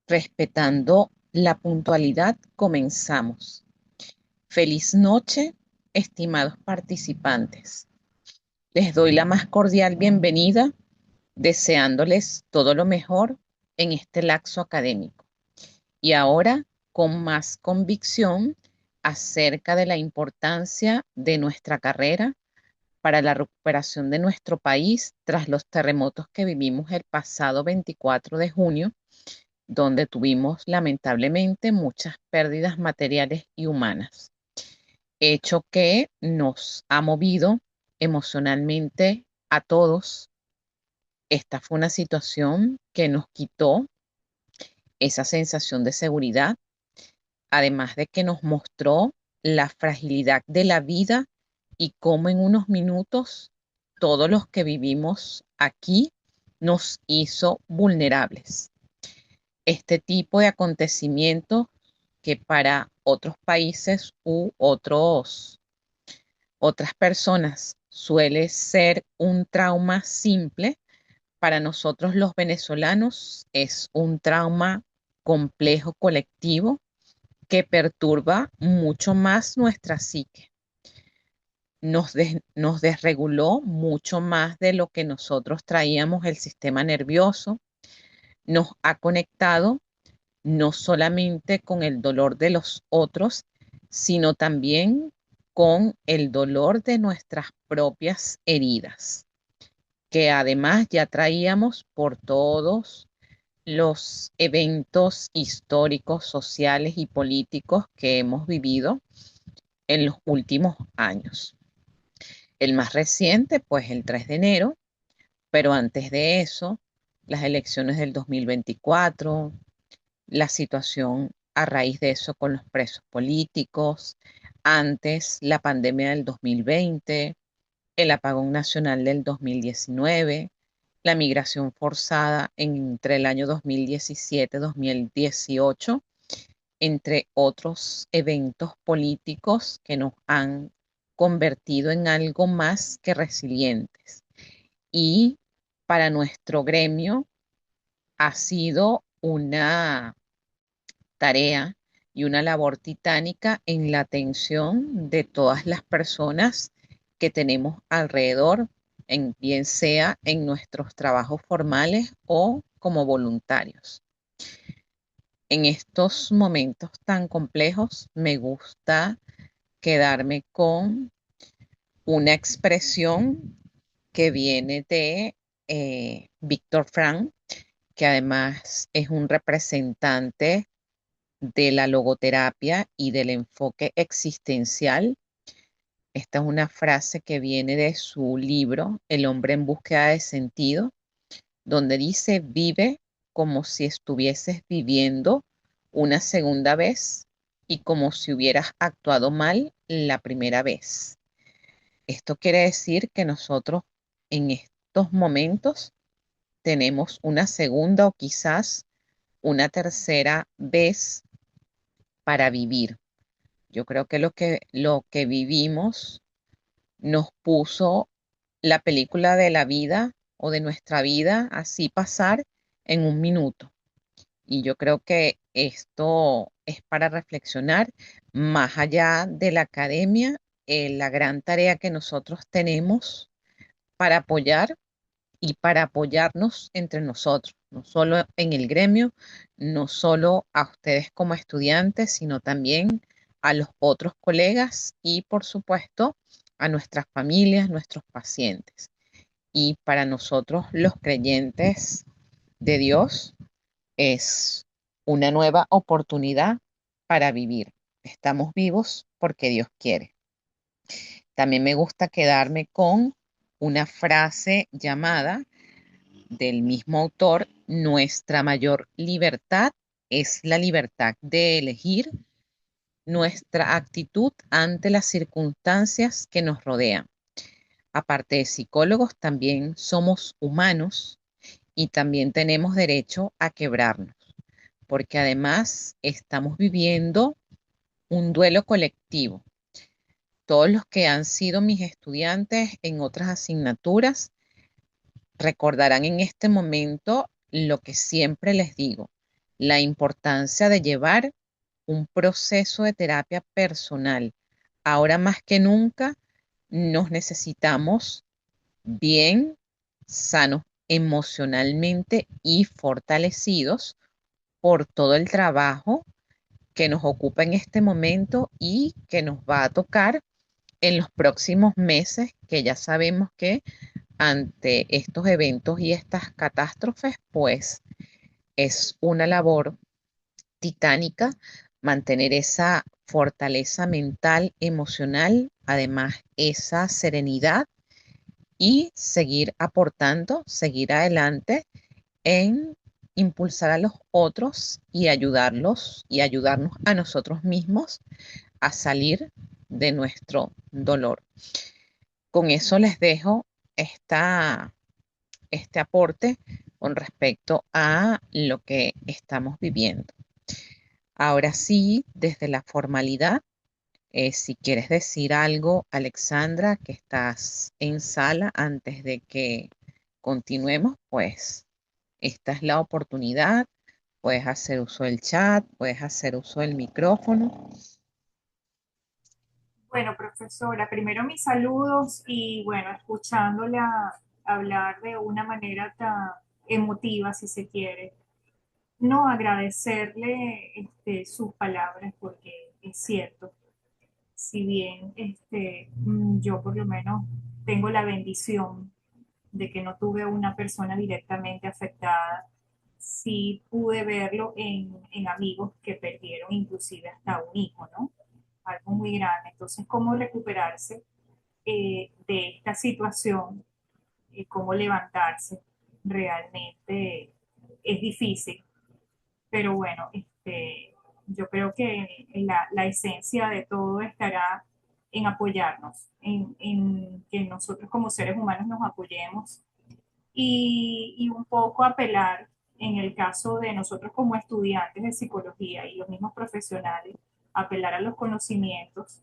Respetando la puntualidad, comenzamos. Feliz noche, estimados participantes. Les doy la más cordial bienvenida, deseándoles todo lo mejor en este lapso académico. Y ahora, con más convicción acerca de la importancia de nuestra carrera para la recuperación de nuestro país tras los terremotos que vivimos el pasado 24 de junio, donde tuvimos lamentablemente muchas pérdidas materiales y humanas, hecho que nos ha movido emocionalmente a todos. Esta fue una situación que nos quitó esa sensación de seguridad, además de que nos mostró la fragilidad de la vida y cómo en unos minutos todos los que vivimos aquí nos hizo vulnerables. Este tipo de acontecimientos que para otros países u otras personas suele ser un trauma simple, para nosotros los venezolanos es un trauma complejo colectivo que perturba mucho más nuestra psique. Nos desreguló mucho más de lo que nosotros traíamos el sistema nervioso, nos ha conectado no solamente con el dolor de los otros, sino también con el dolor de nuestras propias heridas, que además ya traíamos por todos los eventos históricos, sociales y políticos que hemos vivido en los últimos años. El más reciente, pues el 3 de enero, pero antes de eso, las elecciones del 2024, la situación a raíz de eso con los presos políticos, antes la pandemia del 2020, el apagón nacional del 2019, la migración forzada entre el año 2017-2018, entre otros eventos políticos que nos han convertido en algo más que resilientes. Y para nuestro gremio ha sido una tarea y una labor titánica en la atención de todas las personas que tenemos alrededor, bien sea en nuestros trabajos formales o como voluntarios. En estos momentos tan complejos, me gusta quedarme con una expresión que viene de Víctor Frank, que además es un representante de la logoterapia y del enfoque existencial. Esta es una frase que viene de su libro El hombre en búsqueda de sentido, donde dice: vive como si estuvieses viviendo una segunda vez y como si hubieras actuado mal la primera vez. Esto quiere decir que nosotros en estos momentos tenemos una segunda o quizás una tercera vez para vivir. Yo creo que lo que vivimos nos puso la película de la vida o de nuestra vida así pasar en un minuto. Y yo creo que esto es para reflexionar más allá de la academia, la gran tarea que nosotros tenemos para apoyar y para apoyarnos entre nosotros, no solo en el gremio, no solo a ustedes como estudiantes, sino también a los otros colegas y, por supuesto, a nuestras familias, nuestros pacientes. Y para nosotros, los creyentes de Dios, es una nueva oportunidad para vivir. Estamos vivos porque Dios quiere. También me gusta quedarme con una frase llamada del mismo autor: nuestra mayor libertad es la libertad de elegir nuestra actitud ante las circunstancias que nos rodean. Aparte de psicólogos, también somos humanos y también tenemos derecho a quebrarnos, porque además estamos viviendo un duelo colectivo. Todos los que han sido mis estudiantes en otras asignaturas recordarán en este momento lo que siempre les digo: la importancia de llevar un proceso de terapia personal. Ahora más que nunca nos necesitamos bien, sanos emocionalmente y fortalecidos por todo el trabajo que nos ocupa en este momento y que nos va a tocar en los próximos meses, que ya sabemos que ante estos eventos y estas catástrofes, pues es una labor titánica mantener esa fortaleza mental, emocional, además esa serenidad y seguir aportando, seguir adelante en impulsar a los otros y ayudarlos y ayudarnos a nosotros mismos a salir de nuestro dolor. Con eso les dejo este aporte con respecto a lo que estamos viviendo. Ahora sí, desde la formalidad, si quieres decir algo, Alexandra, que estás en sala antes de que continuemos, pues esta es la oportunidad. Puedes hacer uso del chat, puedes hacer uso del micrófono. Bueno, profesora, primero mis saludos y bueno, escuchándola hablar de una manera tan emotiva, si se quiere. No agradecerle sus palabras porque es cierto, si bien yo por lo menos tengo la bendición de que no tuve una persona directamente afectada, sí pude verlo en amigos que perdieron inclusive hasta un hijo, ¿no? Algo muy grande. Entonces, ¿cómo recuperarse de esta situación? ¿Cómo levantarse? Realmente es difícil, pero bueno, yo creo que la esencia de todo estará en apoyarnos, en que nosotros como seres humanos nos apoyemos y un poco apelar en el caso de nosotros como estudiantes de psicología y los mismos profesionales, apelar a los conocimientos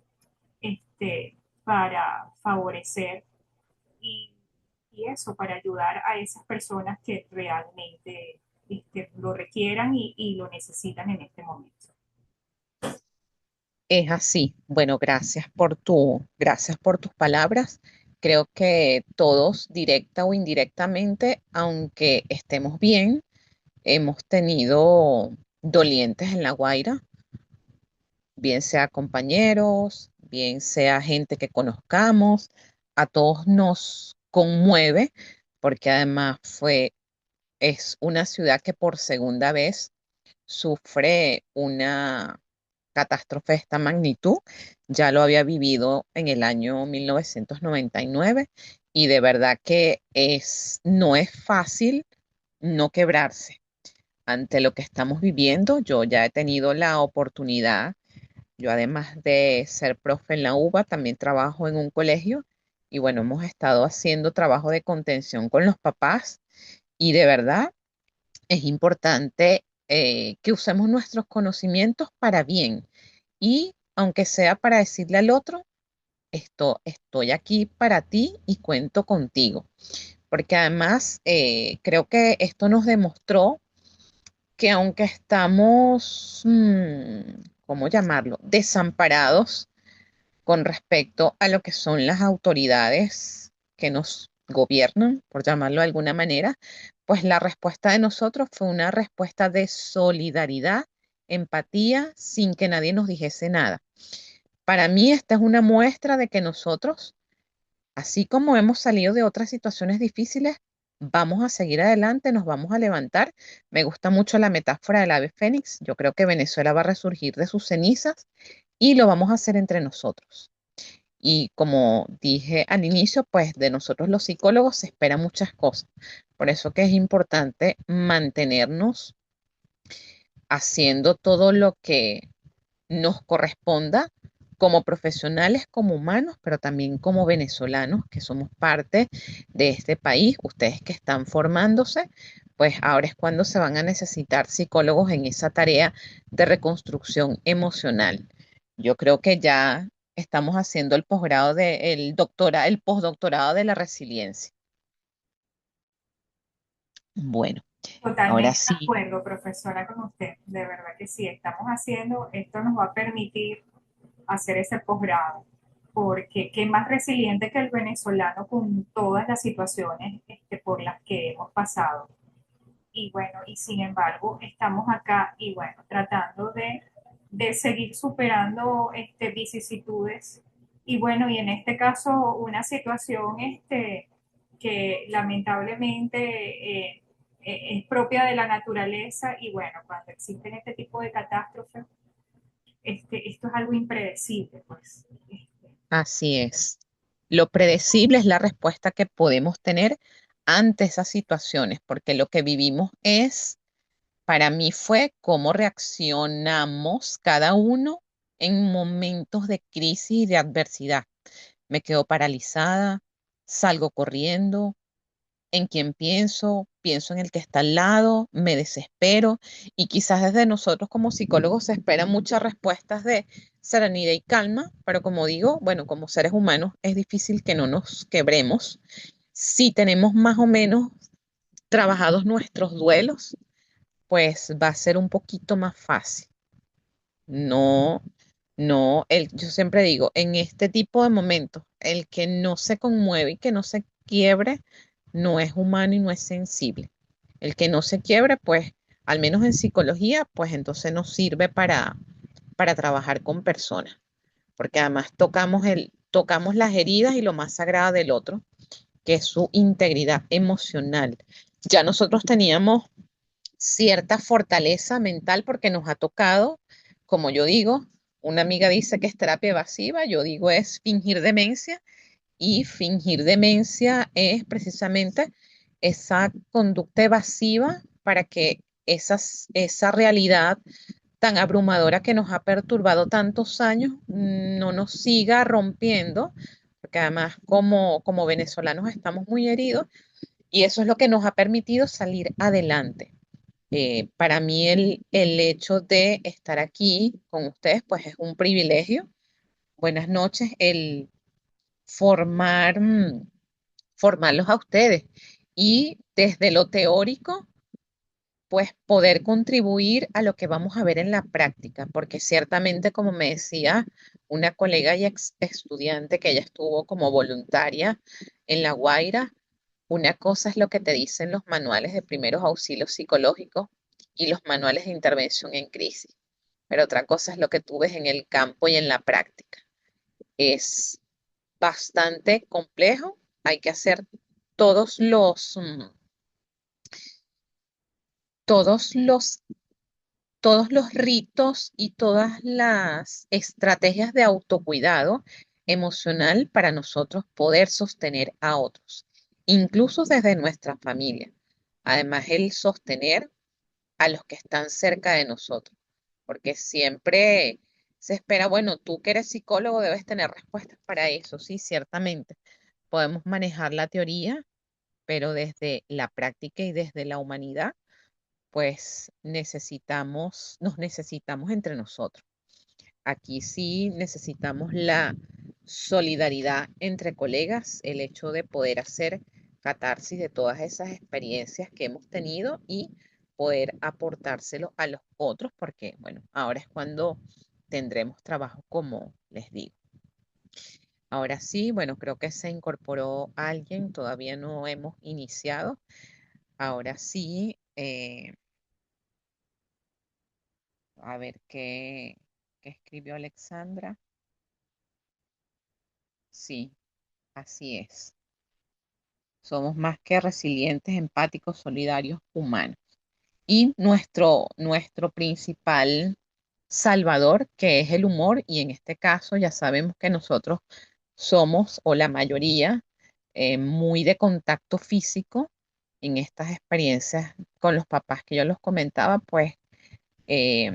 para favorecer y, y eso, para ayudar a esas personas que realmente lo requieran y lo necesitan en este momento. Es así. Bueno, gracias por tus palabras. Creo que todos, directa o indirectamente, aunque estemos bien, hemos tenido dolientes en La Guaira, bien sea compañeros, bien sea gente que conozcamos, a todos nos conmueve, porque además es una ciudad que por segunda vez sufre una catástrofe de esta magnitud. Ya lo había vivido en el año 1999 y de verdad que no es fácil no quebrarse ante lo que estamos viviendo. Yo ya he tenido la oportunidad, yo además de ser profe en la UBA, también trabajo en un colegio y bueno, hemos estado haciendo trabajo de contención con los papás y de verdad es importante que usemos nuestros conocimientos para bien y aunque sea para decirle al otro, estoy aquí para ti y cuento contigo. Porque además creo que esto nos demostró que aunque estamos, ¿cómo llamarlo?, desamparados con respecto a lo que son las autoridades que nos gobiernan, por llamarlo de alguna manera, pues la respuesta de nosotros fue una respuesta de solidaridad, empatía, sin que nadie nos dijese nada. Para mí esta es una muestra de que nosotros, así como hemos salido de otras situaciones difíciles, vamos a seguir adelante, nos vamos a levantar. Me gusta mucho la metáfora del ave fénix. Yo creo que Venezuela va a resurgir de sus cenizas y lo vamos a hacer entre nosotros. Y como dije al inicio, pues de nosotros los psicólogos se esperan muchas cosas. Por eso que es importante mantenernos haciendo todo lo que nos corresponda como profesionales, como humanos, pero también como venezolanos que somos parte de este país. Ustedes que están formándose, pues ahora es cuando se van a necesitar psicólogos en esa tarea de reconstrucción emocional. Yo creo que ya estamos haciendo el posgrado el postdoctorado de la resiliencia. Bueno. Ahora Totalmente de sí, acuerdo, profesora, con usted. De verdad que sí, estamos haciendo, esto nos va a permitir hacer ese posgrado, porque qué más resiliente que el venezolano con todas las situaciones por las que hemos pasado. Y bueno, y sin embargo, estamos acá y bueno, tratando de seguir superando vicisitudes. Y bueno, y en este caso, una situación que lamentablemente es propia de la naturaleza y bueno, cuando existen este tipo de catástrofes, esto es algo impredecible, pues. así es. Lo predecible es la respuesta que podemos tener ante esas situaciones, porque lo que vivimos es, para mí fue cómo reaccionamos cada uno en momentos de crisis y de adversidad. Me quedo paralizada, salgo corriendo, en quién pienso, pienso en el que está al lado, me desespero y quizás desde nosotros como psicólogos se esperan muchas respuestas de serenidad y calma, pero como digo, bueno, como seres humanos es difícil que no nos quebremos. Si tenemos más o menos trabajados nuestros duelos, pues va a ser un poquito más fácil. No, no, yo siempre digo, en este tipo de momentos, el que no se conmueve y que no se quiebre, no es humano y no es sensible. El que no se quiebre, pues, al menos en psicología, pues entonces nos sirve para trabajar con personas, porque además tocamos las heridas y lo más sagrado del otro, que es su integridad emocional. Ya nosotros teníamos cierta fortaleza mental porque nos ha tocado, como yo digo, una amiga dice que es terapia evasiva, yo digo es fingir demencia y fingir demencia es precisamente esa conducta evasiva para que esa realidad tan abrumadora que nos ha perturbado tantos años no nos siga rompiendo, porque además como venezolanos estamos muy heridos y eso es lo que nos ha permitido salir adelante. Para mí el hecho de estar aquí con ustedes, pues es un privilegio. Buenas noches, el formar, formarlos a ustedes y desde lo teórico, pues poder contribuir a lo que vamos a ver en la práctica, porque ciertamente, como me decía una colega y ex estudiante que ella estuvo como voluntaria en La Guaira, una cosa es lo que te dicen los manuales de primeros auxilios psicológicos y los manuales de intervención en crisis, pero otra cosa es lo que tú ves en el campo y en la práctica. Es bastante complejo, hay que hacer todos los, todos los, todos los ritos y todas las estrategias de autocuidado emocional para nosotros poder sostener a otros, incluso desde nuestra familia. Además, el sostener a los que están cerca de nosotros, porque siempre se espera, bueno, tú que eres psicólogo debes tener respuestas para eso, sí, ciertamente. Podemos manejar la teoría, pero desde la práctica y desde la humanidad, pues nos necesitamos entre nosotros. Aquí sí necesitamos la solidaridad entre colegas, el hecho de poder hacer catarsis de todas esas experiencias que hemos tenido y poder aportárselo a los otros, porque bueno, ahora es cuando tendremos trabajo como les digo. Ahora sí, bueno, creo que se incorporó alguien, todavía no hemos iniciado. Ahora sí, a ver qué escribió Alexandra. Sí, así es. Somos más que resilientes, empáticos, solidarios, humanos. Y nuestro principal salvador, que es el humor, y en este caso ya sabemos que nosotros somos, o la mayoría, muy de contacto físico en estas experiencias con los papás que yo los comentaba, pues eh,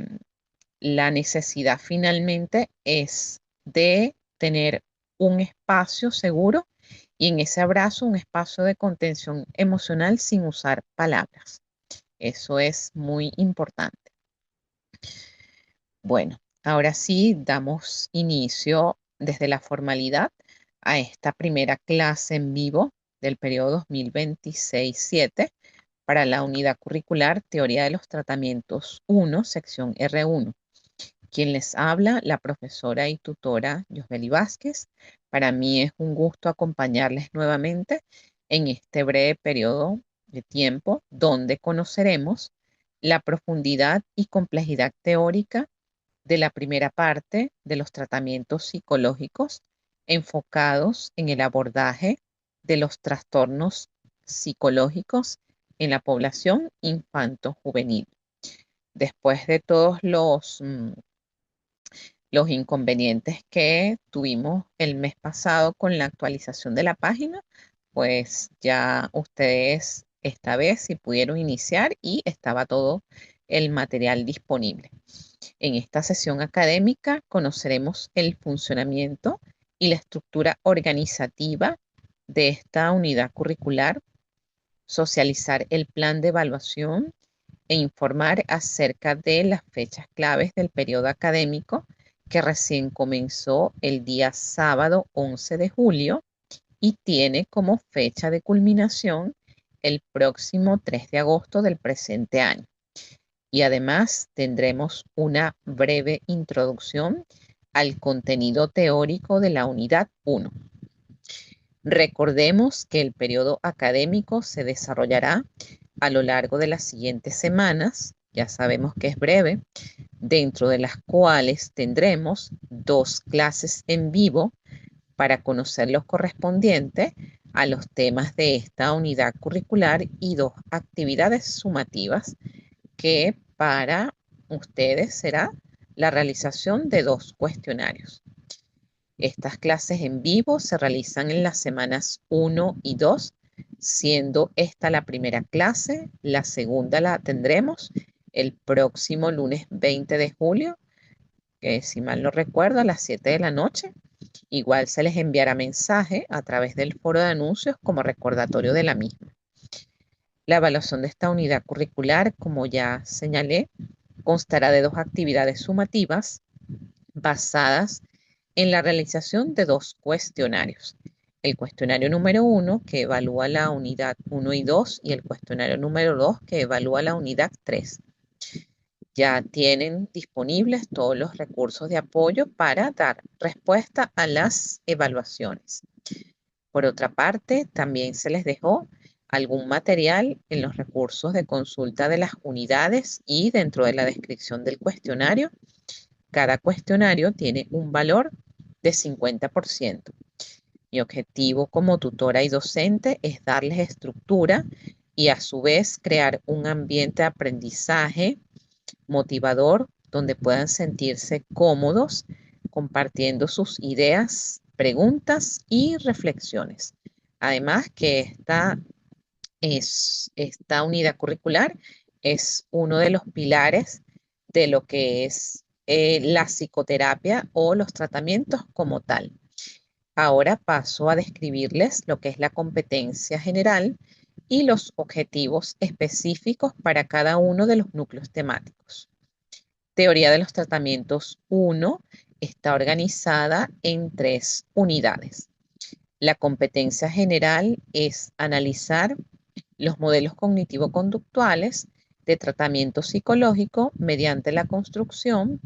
la necesidad finalmente es de tener un espacio seguro y en ese abrazo un espacio de contención emocional sin usar palabras. Eso es muy importante. Bueno, ahora sí damos inicio desde la formalidad a esta primera clase en vivo del periodo 2026-7 para la unidad curricular Teoría de los Tratamientos 1, sección R1. Quien les habla, la profesora y tutora Yosbeli Vázquez. Para mí es un gusto acompañarles nuevamente en este breve periodo de tiempo donde conoceremos la profundidad y complejidad teórica de la primera parte de los tratamientos psicológicos enfocados en el abordaje de los trastornos psicológicos en la población infanto-juvenil. Después de todos los inconvenientes que tuvimos el mes pasado con la actualización de la página, pues ya ustedes esta vez sí pudieron iniciar y estaba todo el material disponible. En esta sesión académica conoceremos el funcionamiento y la estructura organizativa de esta unidad curricular, socializar el plan de evaluación e informar acerca de las fechas claves del periodo académico que recién comenzó el día sábado 11 de julio y tiene como fecha de culminación el próximo 3 de agosto del presente año. Y además tendremos una breve introducción al contenido teórico de la unidad 1. Recordemos que el periodo académico se desarrollará a lo largo de las siguientes semanas, ya sabemos que es breve, dentro de las cuales tendremos 2 clases en vivo para conocer los correspondientes a los temas de esta unidad curricular y 2 actividades sumativas que para ustedes será la realización de 2 cuestionarios. Estas clases en vivo se realizan en las semanas 1 y 2, siendo esta la primera clase. La segunda la tendremos el próximo lunes 20 de julio, que si mal no recuerdo, a las 7 de la noche. Igual se les enviará mensaje a través del foro de anuncios como recordatorio de la misma. La evaluación de esta unidad curricular, como ya señalé, constará de 2 actividades sumativas basadas en la realización de 2 cuestionarios. El cuestionario número 1, que evalúa la unidad 1 y 2, y el cuestionario número 2, que evalúa la unidad 3. Ya tienen disponibles todos los recursos de apoyo para dar respuesta a las evaluaciones. Por otra parte, también se les dejó algún material en los recursos de consulta de las unidades y dentro de la descripción del cuestionario. Cada cuestionario tiene un valor de 50%. Mi objetivo como tutora y docente es darles estructura y a su vez crear un ambiente de aprendizaje motivador donde puedan sentirse cómodos compartiendo sus ideas, preguntas y reflexiones. Además que esta unidad curricular es uno de los pilares de lo que es la psicoterapia o los tratamientos como tal. Ahora paso a describirles lo que es la competencia general y los objetivos específicos para cada uno de los núcleos temáticos. Teoría de los tratamientos 1 está organizada en 3 unidades. La competencia general es analizar los modelos cognitivo-conductuales de tratamiento psicológico mediante la construcción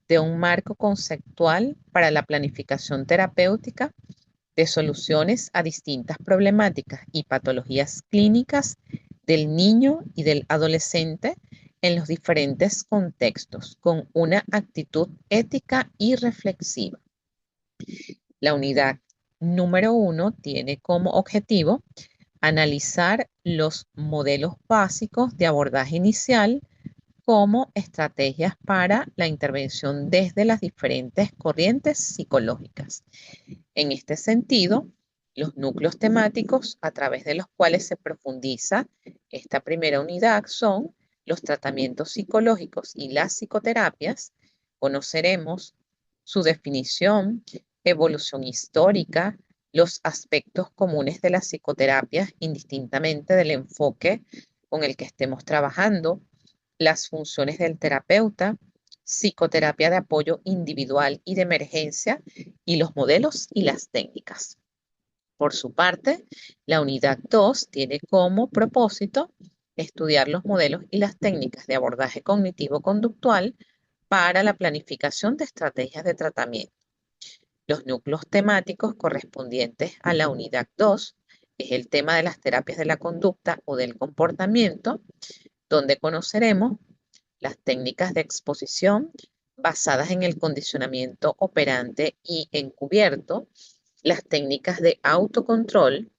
de un marco conceptual para la planificación terapéutica de soluciones a distintas problemáticas y patologías clínicas del niño y del adolescente en los diferentes contextos, con una actitud ética y reflexiva. La unidad número 1 tiene como objetivo analizar los modelos básicos de abordaje inicial como estrategias para la intervención desde las diferentes corrientes psicológicas. En este sentido, los núcleos temáticos a través de los cuales se profundiza esta primera unidad son los tratamientos psicológicos y las psicoterapias. Conoceremos su definición, evolución histórica, los aspectos comunes de las psicoterapias indistintamente del enfoque con el que estemos trabajando, las funciones del terapeuta, psicoterapia de apoyo individual y de emergencia y los modelos y las técnicas. Por su parte, la unidad 2 tiene como propósito estudiar los modelos y las técnicas de abordaje cognitivo-conductual para la planificación de estrategias de tratamiento. Los núcleos temáticos correspondientes a la unidad 2 es el tema de las terapias de la conducta o del comportamiento, donde conoceremos las técnicas de exposición basadas en el condicionamiento operante y encubierto, las técnicas de autocontrol,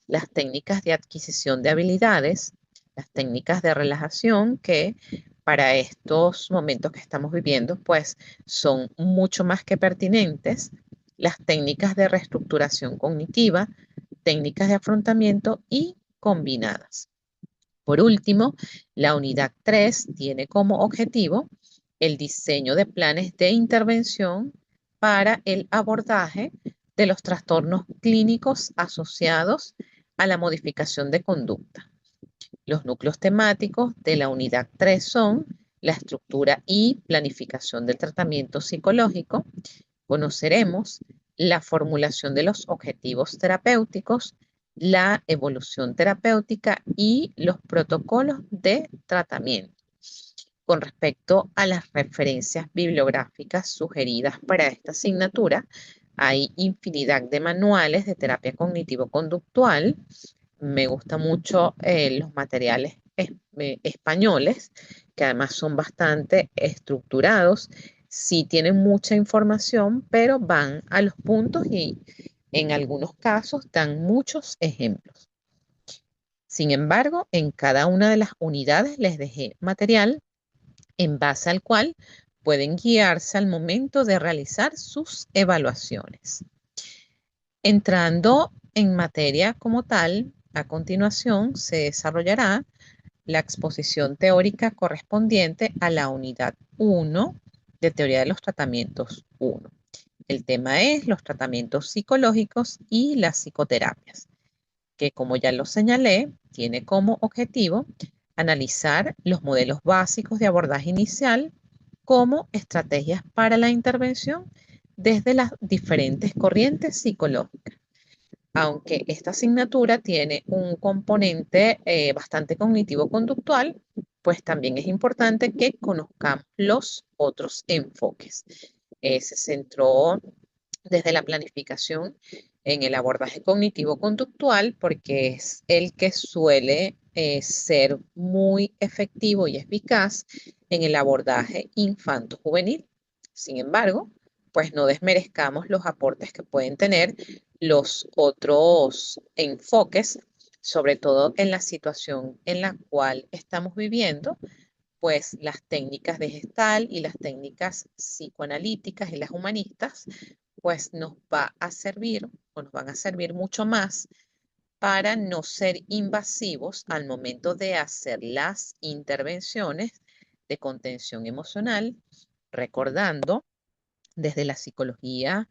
las técnicas de adquisición de habilidades, las técnicas de relajación que para estos momentos que estamos viviendo, pues son mucho más que pertinentes, las técnicas de reestructuración cognitiva, técnicas de afrontamiento y combinadas. Por último, la unidad 3 tiene como objetivo el diseño de planes de intervención para el abordaje de los trastornos clínicos asociados a la modificación de conducta. Los núcleos temáticos de la unidad 3 son la estructura y planificación del tratamiento psicológico. Conoceremos la formulación de los objetivos terapéuticos, la evolución terapéutica y los protocolos de tratamiento. Con respecto a las referencias bibliográficas sugeridas para esta asignatura, hay infinidad de manuales de terapia cognitivo-conductual. Me gustan mucho los materiales españoles, que además son bastante estructurados. Sí tienen mucha información, pero van a los puntos y en algunos casos dan muchos ejemplos. Sin embargo, en cada una de las unidades les dejé material en base al cual pueden guiarse al momento de realizar sus evaluaciones. Entrando en materia como tal, a continuación se desarrollará la exposición teórica correspondiente a la unidad 1 de teoría de los tratamientos 1. El tema es los tratamientos psicológicos y las psicoterapias, que como ya lo señalé, tiene como objetivo analizar los modelos básicos de abordaje inicial como estrategias para la intervención desde las diferentes corrientes psicológicas. Aunque esta asignatura tiene un componente bastante cognitivo-conductual, pues también es importante que conozcamos los otros enfoques. Se centró desde la planificación en el abordaje cognitivo-conductual porque es el que suele ser muy efectivo y eficaz en el abordaje infanto-juvenil. Sin embargo, pues no desmerezcamos los aportes que pueden tener los otros enfoques, sobre todo en la situación en la cual estamos viviendo, pues las técnicas de Gestalt y las técnicas psicoanalíticas y las humanistas, pues nos va a servir o nos van a servir mucho más para no ser invasivos al momento de hacer las intervenciones de contención emocional, recordando desde la psicología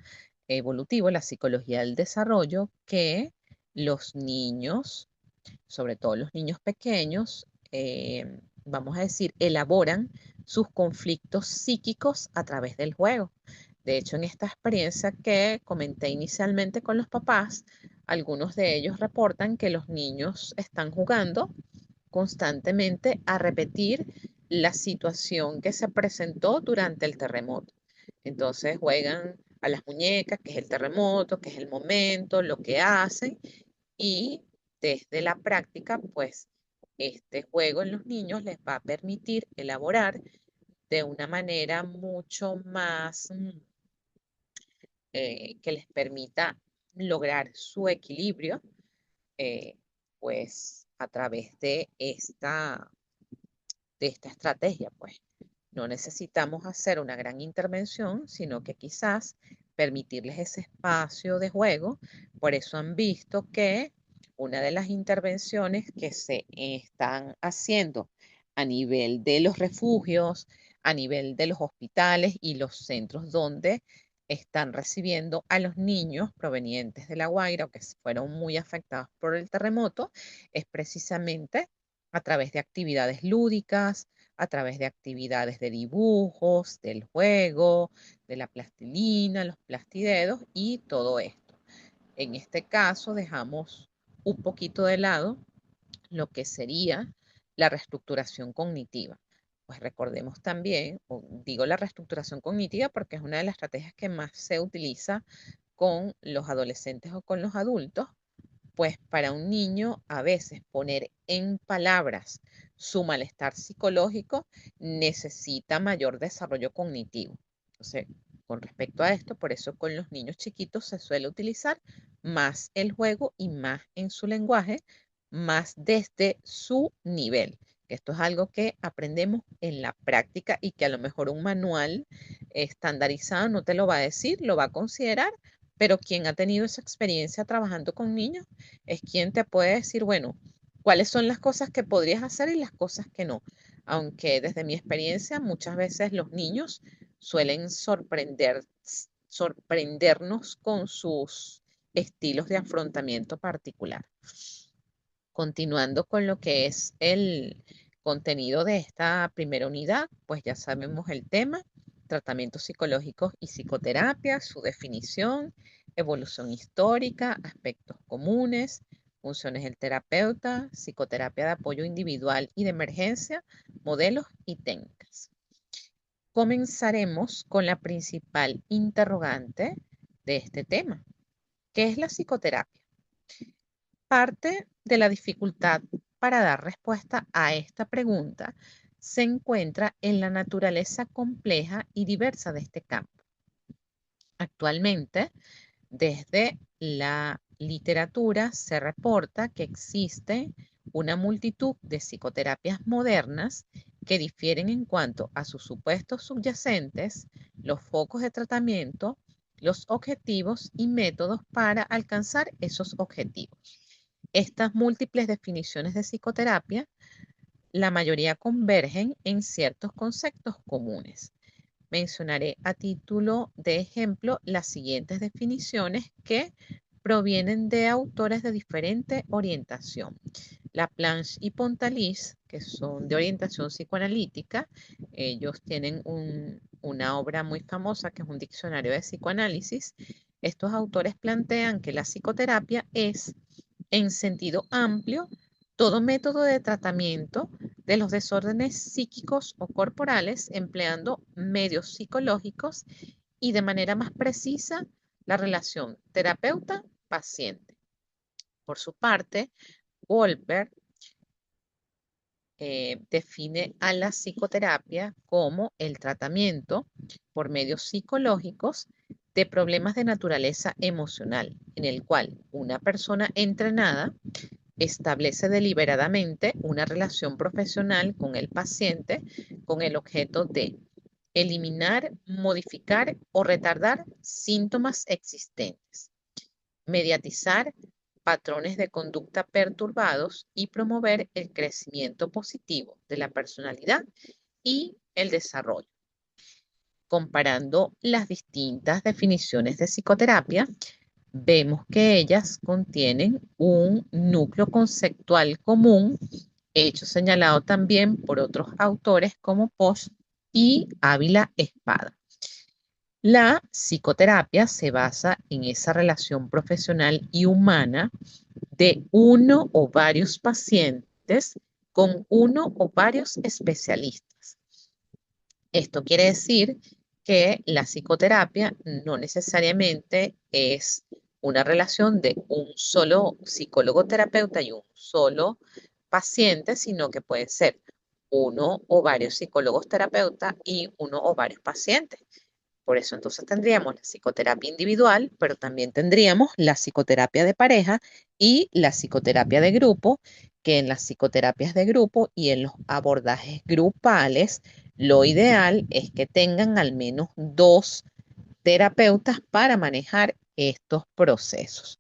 evolutiva, la psicología del desarrollo, que los niños, sobre todo los niños pequeños, vamos a decir, elaboran sus conflictos psíquicos a través del juego. De hecho, en esta experiencia que comenté inicialmente con los papás, algunos de ellos reportan que los niños están jugando constantemente a repetir la situación que se presentó durante el terremoto. Entonces juegan a las muñecas, que es el terremoto, que es el momento, lo que hacen, y desde la práctica, pues este juego en los niños les va a permitir elaborar de una manera mucho más que les permita lograr su equilibrio, eh, pues a través de esta estrategia, pues. No necesitamos hacer una gran intervención, sino que quizás permitirles ese espacio de juego. Por eso han visto que una de las intervenciones que se están haciendo a nivel de los refugios, a nivel de los hospitales y los centros donde están recibiendo a los niños provenientes de La Guaira o que fueron muy afectados por el terremoto, es precisamente a través de actividades lúdicas, a través de actividades de dibujos, del juego, de la plastilina, los plastidedos y todo esto. En este caso dejamos un poquito de lado lo que sería la reestructuración cognitiva. Pues recordemos también, o digo la reestructuración cognitiva porque es una de las estrategias que más se utiliza con los adolescentes o con los adultos, pues para un niño a veces poner en palabras su malestar psicológico necesita mayor desarrollo cognitivo. Entonces, con respecto a esto, por eso con los niños chiquitos se suele utilizar más el juego y más en su lenguaje, más desde su nivel. Esto es algo que aprendemos en la práctica y que a lo mejor un manual estandarizado no te lo va a decir, lo va a considerar, pero quien ha tenido esa experiencia trabajando con niños es quien te puede decir, bueno, cuáles son las cosas que podrías hacer y las cosas que no. Aunque desde mi experiencia muchas veces los niños suelen sorprendernos con sus estilos de afrontamiento particular. Continuando con lo que es el contenido de esta primera unidad, pues ya sabemos el tema, tratamientos psicológicos y psicoterapia, su definición, evolución histórica, aspectos comunes, funciones del terapeuta, psicoterapia de apoyo individual y de emergencia, modelos y técnicas. Comenzaremos con la principal interrogante de este tema, ¿qué es la psicoterapia? Parte de la dificultad para dar respuesta a esta pregunta se encuentra en la naturaleza compleja y diversa de este campo. Actualmente, desde la literatura se reporta que existe una multitud de psicoterapias modernas que difieren en cuanto a sus supuestos subyacentes, los focos de tratamiento, los objetivos y métodos para alcanzar esos objetivos. Estas múltiples definiciones de psicoterapia, la mayoría convergen en ciertos conceptos comunes. Mencionaré a título de ejemplo las siguientes definiciones que provienen de autores de diferente orientación. Laplanche y Pontalis, que son de orientación psicoanalítica, ellos tienen una obra muy famosa que es un diccionario de psicoanálisis. Estos autores plantean que la psicoterapia es, en sentido amplio, todo método de tratamiento de los desórdenes psíquicos o corporales empleando medios psicológicos y de manera más precisa la relación terapeuta-paciente. Por su parte, Goldberg define a la psicoterapia como el tratamiento por medios psicológicos de problemas de naturaleza emocional, en el cual una persona entrenada establece deliberadamente una relación profesional con el paciente con el objeto de eliminar, modificar o retardar síntomas existentes, mediatizar patrones de conducta perturbados y promover el crecimiento positivo de la personalidad y el desarrollo. Comparando las distintas definiciones de psicoterapia, vemos que ellas contienen un núcleo conceptual común, hecho señalado también por otros autores como Post y Ávila Espada. La psicoterapia se basa en esa relación profesional y humana de uno o varios pacientes con uno o varios especialistas. Esto quiere decir que la psicoterapia no necesariamente es una relación de un solo psicólogo terapeuta y un solo paciente, sino que puede ser uno o varios psicólogos terapeutas y uno o varios pacientes. Por eso entonces tendríamos la psicoterapia individual, pero también tendríamos la psicoterapia de pareja y la psicoterapia de grupo, que en las psicoterapias de grupo y en los abordajes grupales, lo ideal es que tengan al menos dos terapeutas para manejar estos procesos.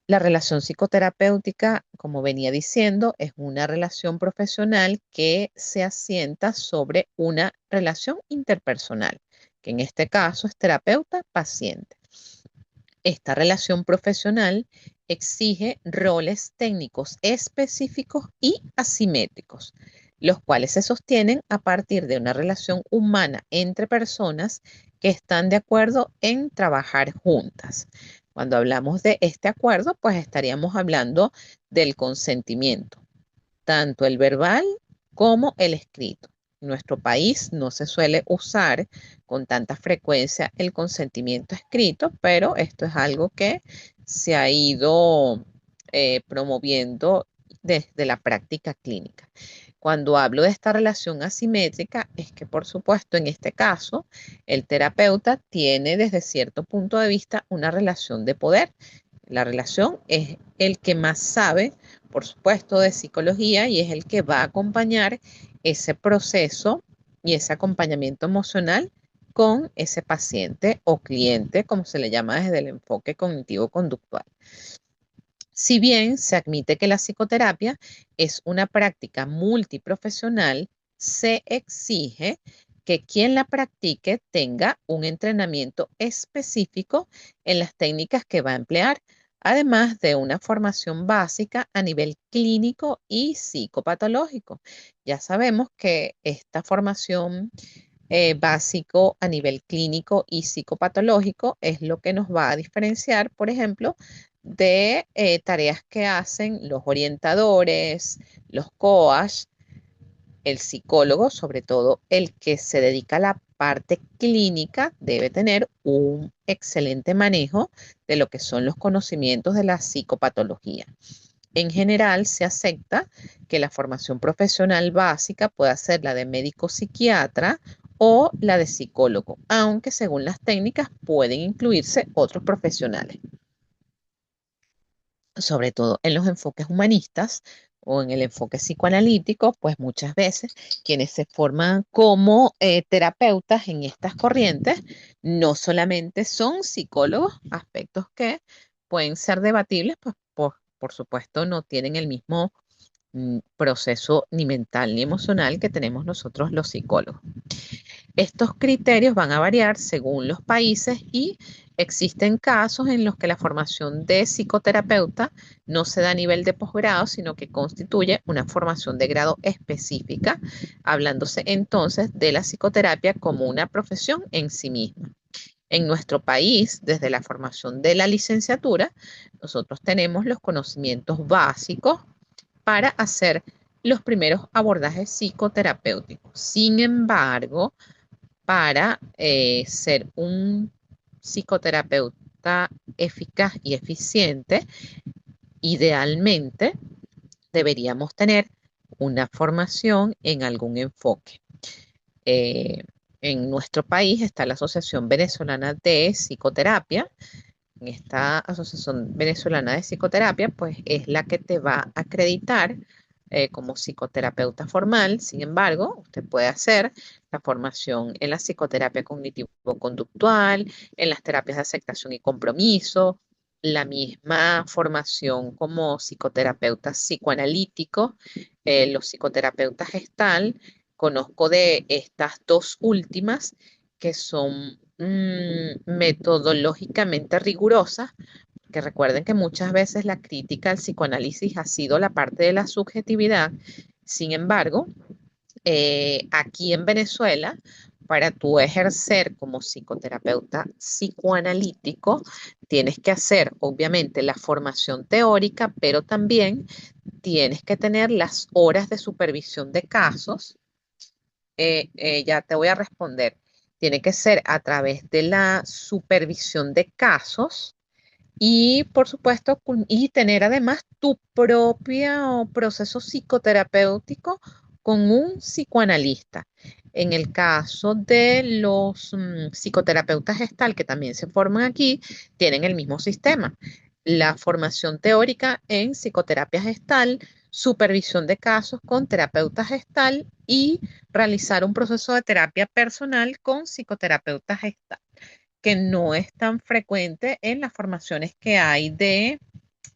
La relación psicoterapéutica, como venía diciendo, es una relación profesional que se asienta sobre una relación interpersonal, que en este caso es terapeuta-paciente. Esta relación profesional exige roles técnicos específicos y asimétricos, los cuales se sostienen a partir de una relación humana entre personas que están de acuerdo en trabajar juntas. Cuando hablamos de este acuerdo, pues estaríamos hablando del consentimiento. tanto el verbal como el escrito. En nuestro país no se suele usar con tanta frecuencia el consentimiento escrito, pero esto es algo que se ha ido promoviendo desde la práctica clínica. Cuando hablo de esta relación asimétrica, es que, por supuesto, en este caso, el terapeuta tiene desde cierto punto de vista una relación de poder. La relación es el que más sabe, por supuesto, de psicología y es el que va a acompañar ese proceso y ese acompañamiento emocional con ese paciente o cliente, como se le llama desde el enfoque cognitivo-conductual. Si bien se admite que la psicoterapia es una práctica multiprofesional, se exige que quien la practique tenga un entrenamiento específico en las técnicas que va a emplear, además de una formación básica a nivel clínico y psicopatológico. Ya sabemos que esta formación básico a nivel clínico y psicopatológico es lo que nos va a diferenciar, por ejemplo, de tareas que hacen los orientadores, los coach, el psicólogo, sobre todo el que se dedica a la parte clínica, debe tener un excelente manejo de lo que son los conocimientos de la psicopatología. En general, se acepta que la formación profesional básica pueda ser la de médico psiquiatra o la de psicólogo, aunque según las técnicas pueden incluirse otros profesionales, sobre todo en los enfoques humanistas o en el enfoque psicoanalítico, pues muchas veces quienes se forman como terapeutas en estas corrientes no solamente son psicólogos, aspectos que pueden ser debatibles, pues por supuesto no tienen el mismo proceso ni mental ni emocional que tenemos nosotros los psicólogos. Estos criterios van a variar según los países y existen casos en los que la formación de psicoterapeuta no se da a nivel de posgrado, sino que constituye una formación de grado específica, hablándose entonces de la psicoterapia como una profesión en sí misma. En nuestro país, desde la formación de la licenciatura, nosotros tenemos los conocimientos básicos para hacer los primeros abordajes psicoterapéuticos. Sin embargo, para ser un psicoterapeuta eficaz y eficiente, idealmente deberíamos tener una formación en algún enfoque. Eh, en nuestro país está la Asociación Venezolana de Psicoterapia. En esta Asociación Venezolana de Psicoterapia, pues es la que te va a acreditar como psicoterapeuta formal. Sin embargo, usted puede hacer la formación en la psicoterapia cognitivo-conductual, en las terapias de aceptación y compromiso, la misma formación como psicoterapeuta psicoanalítico, los psicoterapeutas gestal. Conozco de estas dos últimas que son metodológicamente rigurosas, que recuerden que muchas veces la crítica al psicoanálisis ha sido la parte de la subjetividad. Sin embargo, aquí en Venezuela, para tú ejercer como psicoterapeuta psicoanalítico, tienes que hacer, obviamente, la formación teórica, pero también tienes que tener las horas de supervisión de casos. Ya te voy a responder. Tiene que ser a través de la supervisión de casos y, por supuesto, y tener además tu propio proceso psicoterapéutico con un psicoanalista. En el caso de los psicoterapeutas gestal que también se forman aquí, tienen el mismo sistema. La formación teórica en psicoterapia gestal, supervisión de casos con terapeuta gestal y realizar un proceso de terapia personal con psicoterapeuta gestal, que no es tan frecuente en las formaciones que hay de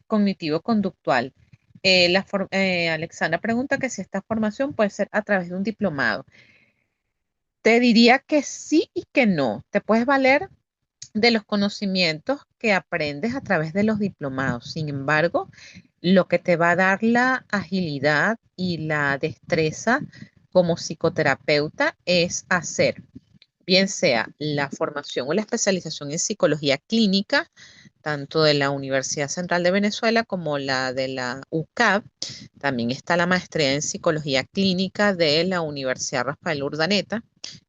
cognitivo-conductual. Alexandra pregunta que si esta formación puede ser a través de un diplomado. Te diría que sí y que no. Te puedes valer de los conocimientos que aprendes a través de los diplomados. Sin embargo, lo que te va a dar la agilidad y la destreza como psicoterapeuta es hacer bien sea la formación o la especialización en psicología clínica tanto de la Universidad Central de Venezuela como la de la UCAB. También está la maestría en psicología clínica de la Universidad Rafael Urdaneta,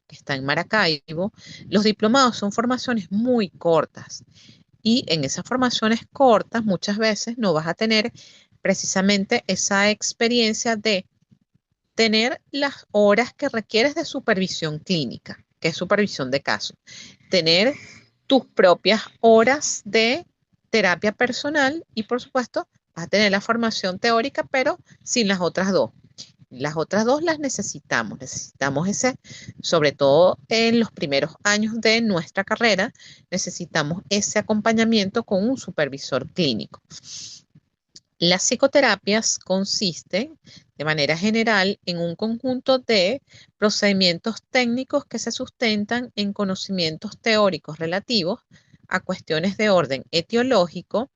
que está en Maracaibo. Los diplomados son formaciones muy cortas y en esas formaciones cortas muchas veces no vas a tener precisamente esa experiencia de tener las horas que requieres de supervisión clínica, que es supervisión de caso, tener tus propias horas de terapia personal y por supuesto vas a tener la formación teórica, pero sin las otras dos. Las otras dos las necesitamos ese, sobre todo en los primeros años de nuestra carrera, necesitamos ese acompañamiento con un supervisor clínico. Las psicoterapias consisten, de manera general, en un conjunto de procedimientos técnicos que se sustentan en conocimientos teóricos relativos a cuestiones de orden etiológico,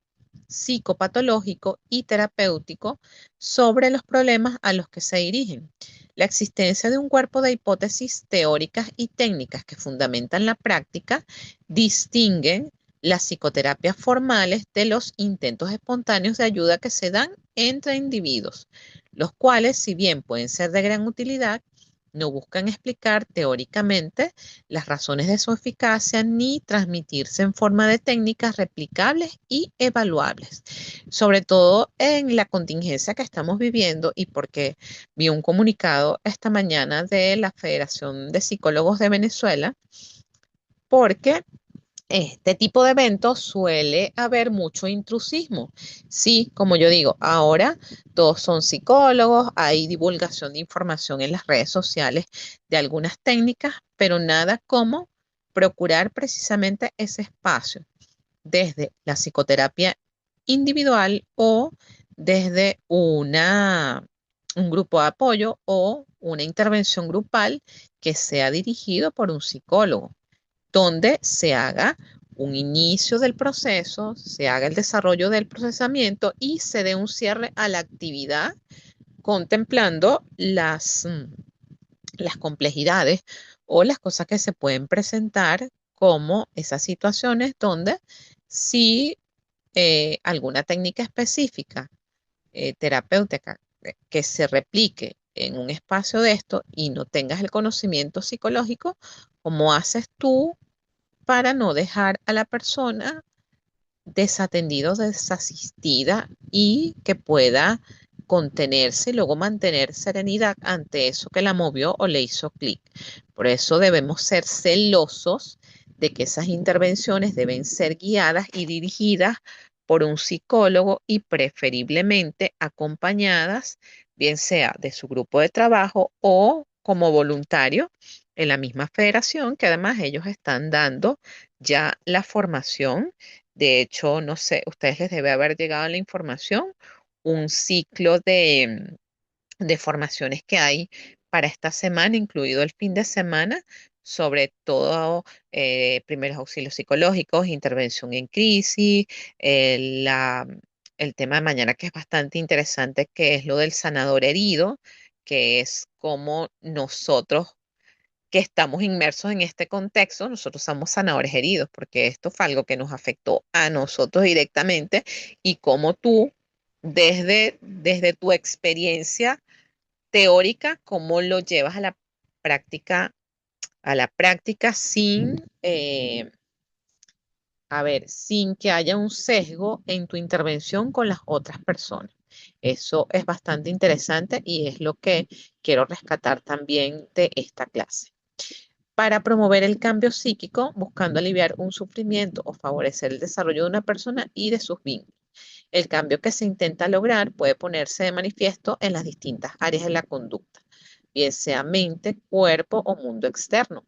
psicopatológico y terapéutico sobre los problemas a los que se dirigen. La existencia de un cuerpo de hipótesis teóricas y técnicas que fundamentan la práctica distinguen las psicoterapias formales de los intentos espontáneos de ayuda que se dan entre individuos, los cuales, si bien pueden ser de gran utilidad, no buscan explicar teóricamente las razones de su eficacia ni transmitirse en forma de técnicas replicables y evaluables. Sobre todo en la contingencia que estamos viviendo y porque vi un comunicado esta mañana de la Federación de Psicólogos de Venezuela, porque este tipo de eventos suele haber mucho intrusismo. Sí, como yo digo, ahora todos son psicólogos, hay divulgación de información en las redes sociales de algunas técnicas, pero nada como procurar precisamente ese espacio desde la psicoterapia individual o desde un grupo de apoyo o una intervención grupal que sea dirigido por un psicólogo donde se haga un inicio del proceso, se haga el desarrollo del procesamiento y se dé un cierre a la actividad contemplando las complejidades o las cosas que se pueden presentar como esas situaciones donde si alguna técnica específica terapéutica que se replique en un espacio de esto y no tengas el conocimiento psicológico, ¿cómo haces tú para no dejar a la persona desatendida o desasistida y que pueda contenerse y luego mantener serenidad ante eso que la movió o le hizo clic? Por eso debemos ser celosos de que esas intervenciones deben ser guiadas y dirigidas por un psicólogo y preferiblemente acompañadas, bien sea de su grupo de trabajo o como voluntario en la misma federación, que además ellos están dando ya la formación. De hecho, no sé, ustedes les debe haber llegado la información, un ciclo de formaciones que hay para esta semana, incluido el fin de semana, sobre todo primeros auxilios psicológicos, intervención en crisis, eh, la- el tema de mañana que es bastante interesante, que es lo del sanador herido, que es como nosotros que estamos inmersos en este contexto, nosotros somos sanadores heridos, porque esto fue algo que nos afectó a nosotros directamente y como tú, desde tu experiencia teórica, cómo lo llevas a la práctica sin, sin que haya un sesgo en tu intervención con las otras personas. Eso es bastante interesante y es lo que quiero rescatar también de esta clase para promover el cambio psíquico, buscando aliviar un sufrimiento o favorecer el desarrollo de una persona y de sus vínculos. El cambio que se intenta lograr puede ponerse de manifiesto en las distintas áreas de la conducta, bien sea mente, cuerpo o mundo externo.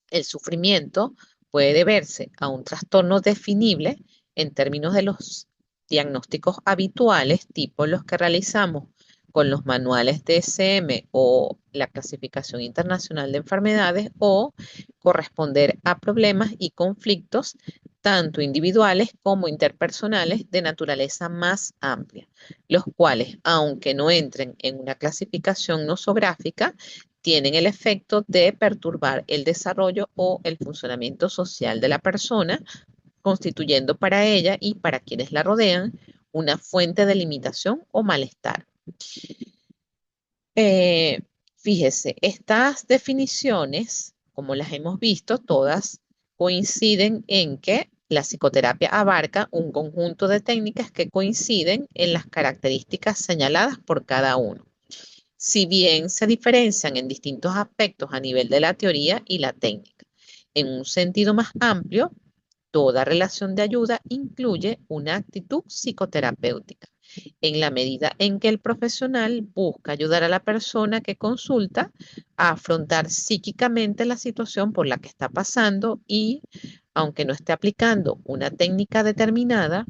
El sufrimiento puede deberse a un trastorno definible en términos de los diagnósticos habituales, tipo los que realizamos con los manuales DSM o la clasificación internacional de enfermedades, o corresponder a problemas y conflictos tanto individuales como interpersonales de naturaleza más amplia, los cuales, aunque no entren en una clasificación nosográfica, tienen el efecto de perturbar el desarrollo o el funcionamiento social de la persona constituyendo para ella y para quienes la rodean una fuente de limitación o malestar. Eh, Fíjese, estas definiciones, como las hemos visto, todas coinciden en que la psicoterapia abarca un conjunto de técnicas que coinciden en las características señaladas por cada uno, si bien se diferencian en distintos aspectos a nivel de la teoría y la técnica. En un sentido más amplio, toda relación de ayuda incluye una actitud psicoterapéutica, en la medida en que el profesional busca ayudar a la persona que consulta a afrontar psíquicamente la situación por la que está pasando y, aunque no esté aplicando una técnica determinada,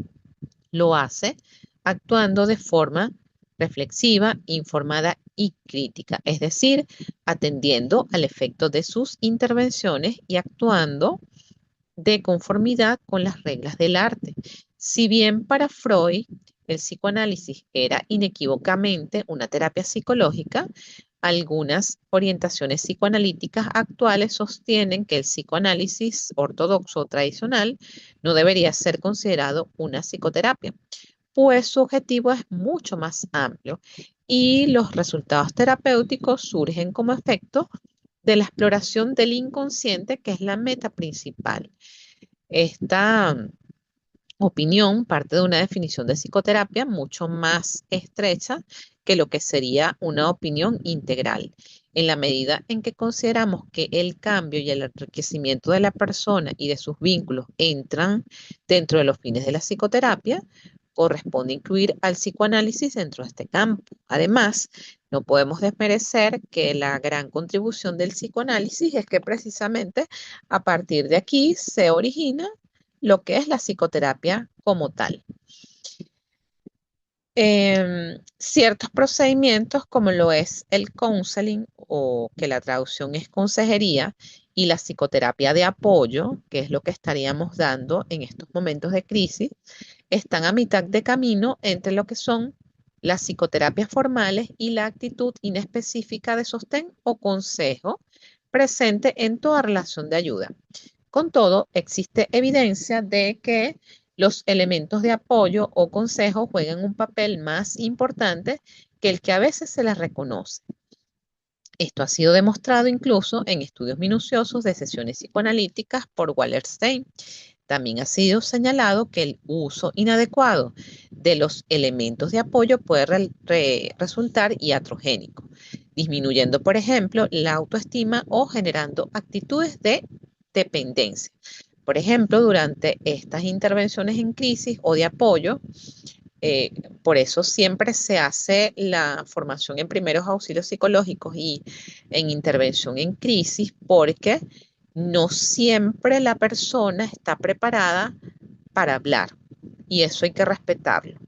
lo hace actuando de forma reflexiva, informada y crítica, es decir, atendiendo al efecto de sus intervenciones y actuando de conformidad con las reglas del arte. Si bien para Freud el psicoanálisis era inequívocamente una terapia psicológica, algunas orientaciones psicoanalíticas actuales sostienen que el psicoanálisis ortodoxo o tradicional no debería ser considerado una psicoterapia, pues su objetivo es mucho más amplio y los resultados terapéuticos surgen como efecto de la exploración del inconsciente, que es la meta principal. Esta opinión parte de una definición de psicoterapia mucho más estrecha que lo que sería una opinión integral, en la medida en que consideramos que el cambio y el enriquecimiento de la persona y de sus vínculos entran dentro de los fines de la psicoterapia, corresponde incluir al psicoanálisis dentro de este campo. Además, no podemos desmerecer que la gran contribución del psicoanálisis es que precisamente a partir de aquí se origina lo que es la psicoterapia como tal. Ciertos procedimientos como lo es el counseling o que la traducción es consejería y la psicoterapia de apoyo, que es lo que estaríamos dando en estos momentos de crisis, están a mitad de camino entre lo que son las psicoterapias formales y la actitud inespecífica de sostén o consejo presente en toda relación de ayuda. Con todo, existe evidencia de que los elementos de apoyo o consejo juegan un papel más importante que el que a veces se les reconoce. Esto ha sido demostrado incluso en estudios minuciosos de sesiones psicoanalíticas por Wallerstein. También ha sido señalado que el uso inadecuado de los elementos de apoyo puede resultar iatrogénico, disminuyendo, por ejemplo, la autoestima o generando actitudes de dependencia. Por ejemplo, durante estas intervenciones en crisis o de apoyo, eh, por eso siempre se hace la formación en primeros auxilios psicológicos y en intervención en crisis, porque no siempre la persona está preparada para hablar y eso hay que respetarlo,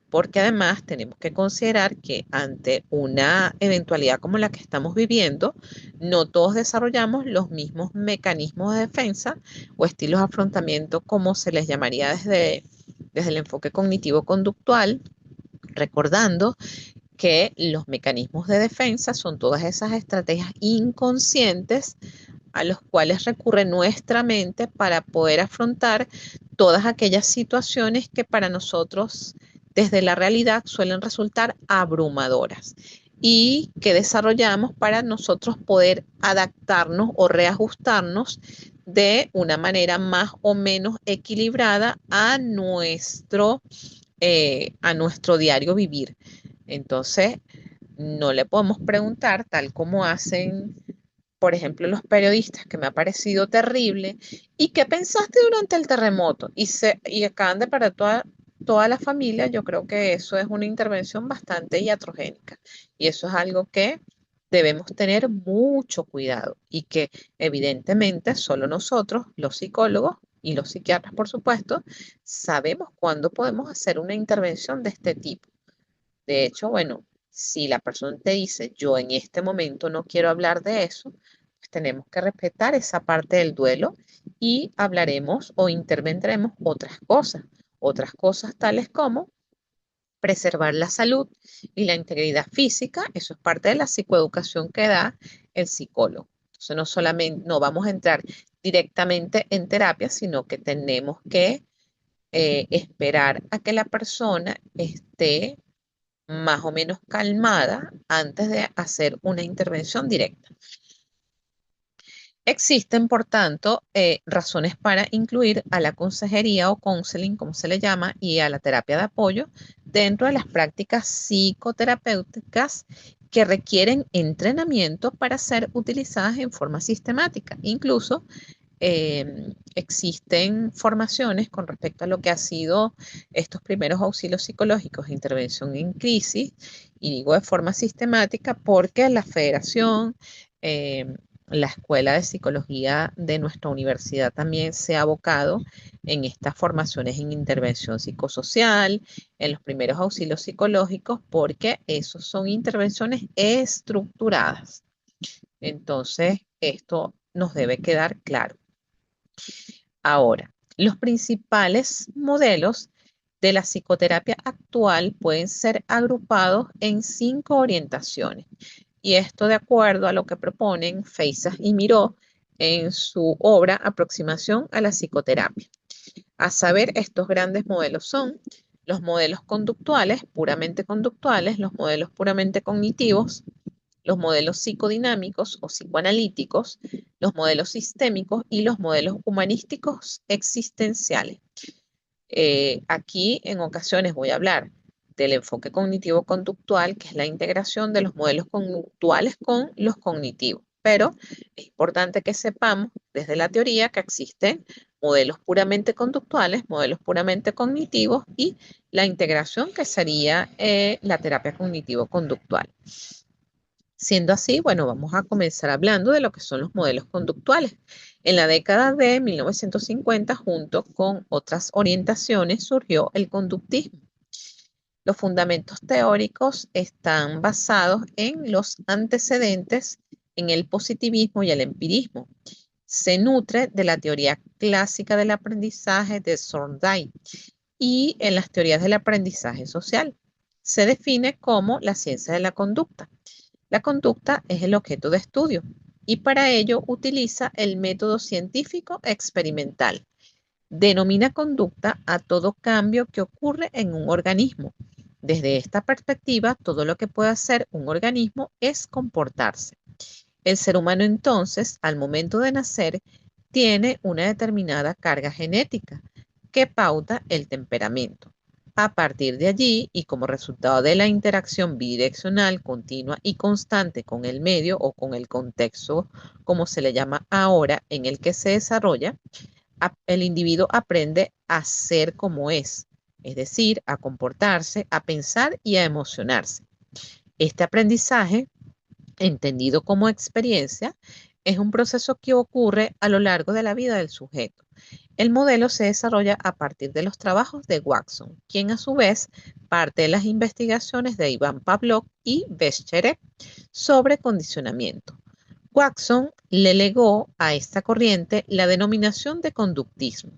porque además tenemos que considerar que ante una eventualidad como la que estamos viviendo, no todos desarrollamos los mismos mecanismos de defensa o estilos de afrontamiento como se les llamaría desde el enfoque cognitivo-conductual, recordando que los mecanismos de defensa son todas esas estrategias inconscientes a los cuales recurre nuestra mente para poder afrontar todas aquellas situaciones que para nosotros desde la realidad suelen resultar abrumadoras y que desarrollamos para nosotros poder adaptarnos o reajustarnos de una manera más o menos equilibrada a nuestro diario vivir. Entonces, no le podemos preguntar, tal como hacen, por ejemplo, los periodistas, que me ha parecido terrible, ¿y qué pensaste durante el terremoto? Y acaban de para toda la familia, yo creo que eso es una intervención bastante iatrogénica. Y eso es algo que debemos tener mucho cuidado y que evidentemente solo nosotros, los psicólogos y los psiquiatras, por supuesto, sabemos cuándo podemos hacer una intervención de este tipo. De hecho, bueno, si la persona te dice, yo en este momento no quiero hablar de eso, pues tenemos que respetar esa parte del duelo y hablaremos o intervendremos otras cosas tales como preservar la salud y la integridad física, eso es parte de la psicoeducación que da el psicólogo. Entonces no solamente, no vamos a entrar directamente en terapia, sino que tenemos que esperar a que la persona esté más o menos calmada antes de hacer una intervención directa. Existen, por tanto, razones para incluir a la consejería o counseling, como se le llama, y a la terapia de apoyo dentro de las prácticas psicoterapéuticas que requieren entrenamiento para ser utilizadas en forma sistemática. Incluso existen formaciones con respecto a lo que ha sido estos primeros auxilios psicológicos, intervención en crisis, y digo de forma sistemática porque la Federación, eh, la Escuela de Psicología de nuestra universidad también se ha abocado en estas formaciones en intervención psicosocial, en los primeros auxilios psicológicos, porque esos son intervenciones estructuradas. Entonces, esto nos debe quedar claro. Ahora, los principales modelos de la psicoterapia actual pueden ser agrupados en 5 orientaciones. Y esto de acuerdo a lo que proponen Feisas y Miró en su obra Aproximación a la psicoterapia. A saber, estos grandes modelos son los modelos conductuales, los modelos puramente cognitivos, los modelos psicodinámicos o psicoanalíticos, los modelos sistémicos y los modelos humanísticos existenciales. Aquí en ocasiones voy a hablar del enfoque cognitivo-conductual, que es la integración de los modelos conductuales con los cognitivos. Pero es importante que sepamos desde la teoría que existen modelos puramente conductuales, modelos puramente cognitivos y la integración que sería la terapia cognitivo-conductual. Siendo así, bueno, vamos a comenzar hablando de lo que son los modelos conductuales. En la década de 1950, junto con otras orientaciones, surgió el conductismo. Los fundamentos teóricos están basados en los antecedentes en el positivismo y el empirismo. Se nutre de la teoría clásica del aprendizaje de Thorndike y en las teorías del aprendizaje social. Se define como la ciencia de la conducta. La conducta es el objeto de estudio y para ello utiliza el método científico experimental. Denomina conducta a todo cambio que ocurre en un organismo. Desde esta perspectiva, todo lo que puede hacer un organismo es comportarse. El ser humano entonces, al momento de nacer, tiene una determinada carga genética que pauta el temperamento. A partir de allí, y como resultado de la interacción bidireccional, continua y constante con el medio o con el contexto, como se le llama ahora, en el que se desarrolla, el individuo aprende a ser como es decir, a comportarse, a pensar y a emocionarse. Este aprendizaje, entendido como experiencia, es un proceso que ocurre a lo largo de la vida del sujeto. El modelo se desarrolla a partir de los trabajos de Watson, quien a su vez parte de las investigaciones de Iván Pavlov y Bescherev sobre condicionamiento. Watson le legó a esta corriente la denominación de conductismo,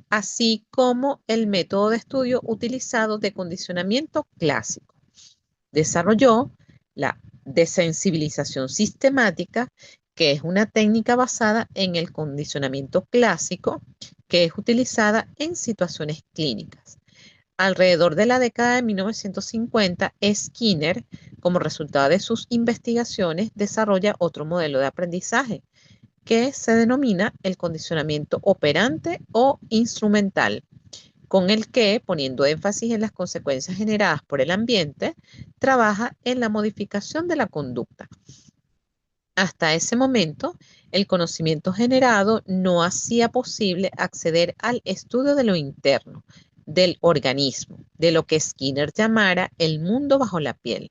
así como el método de estudio utilizado de condicionamiento clásico. Desarrolló la desensibilización sistemática, que es una técnica basada en el condicionamiento clásico, que es utilizada en situaciones clínicas. Alrededor de la década de 1950, Skinner, como resultado de sus investigaciones, desarrolla otro modelo de aprendizaje, que se denomina el condicionamiento operante o instrumental, con el que, poniendo énfasis en las consecuencias generadas por el ambiente, trabaja en la modificación de la conducta. Hasta ese momento, el conocimiento generado no hacía posible acceder al estudio de lo interno, del organismo, de lo que Skinner llamara el mundo bajo la piel.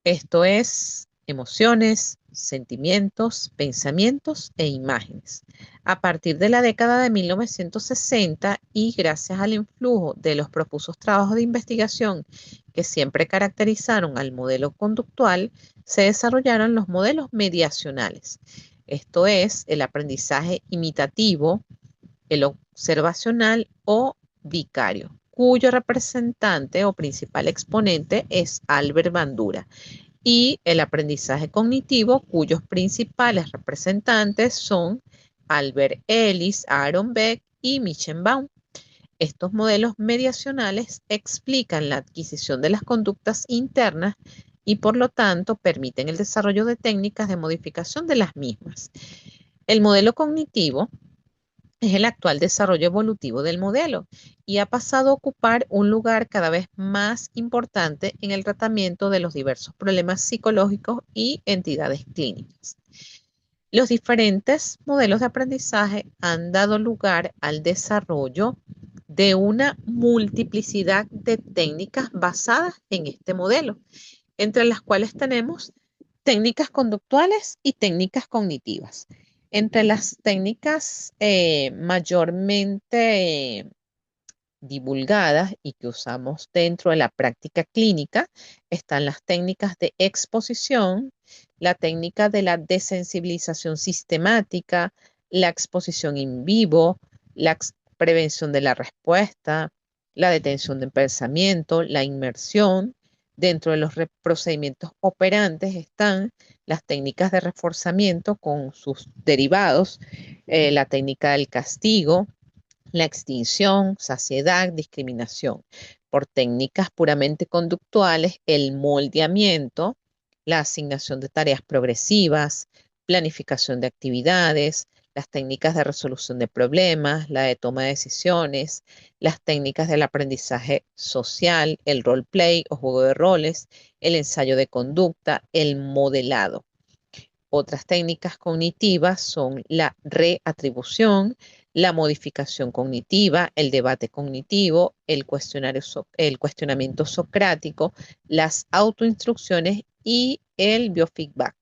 Esto es emociones, sentimientos, pensamientos e imágenes. A partir de la década de 1960 y gracias al influjo de los profusos trabajos de investigación que siempre caracterizaron al modelo conductual, se desarrollaron los modelos mediacionales. Esto es el aprendizaje imitativo, el observacional o vicario, cuyo representante o principal exponente es Albert Bandura. y el aprendizaje cognitivo, cuyos principales representantes son Albert Ellis, Aaron Beck y Michenbaum. Estos modelos mediacionales explican la adquisición de las conductas internas y por lo tanto permiten el desarrollo de técnicas de modificación de las mismas. El modelo cognitivo es el actual desarrollo evolutivo del modelo y ha pasado a ocupar un lugar cada vez más importante en el tratamiento de los diversos problemas psicológicos y entidades clínicas. Los diferentes modelos de aprendizaje han dado lugar al desarrollo de una multiplicidad de técnicas basadas en este modelo, entre las cuales tenemos técnicas conductuales y técnicas cognitivas. Entre las técnicas mayormente divulgadas y que usamos dentro de la práctica clínica están las técnicas de exposición, la técnica de la desensibilización sistemática, la exposición in vivo, la prevención de la respuesta, la detención del pensamiento, la inmersión. Dentro de los procedimientos operantes están las técnicas de reforzamiento con sus derivados, la técnica del castigo, la extinción, saciedad, discriminación. Por técnicas puramente conductuales, el moldeamiento, la asignación de tareas progresivas, planificación de actividades, las técnicas de resolución de problemas, la de toma de decisiones, las técnicas del aprendizaje social, el role play o juego de roles, el ensayo de conducta, el modelado. Otras técnicas cognitivas son la reatribución, la modificación cognitiva, el debate cognitivo, el cuestionamiento socrático, las autoinstrucciones y el biofeedback.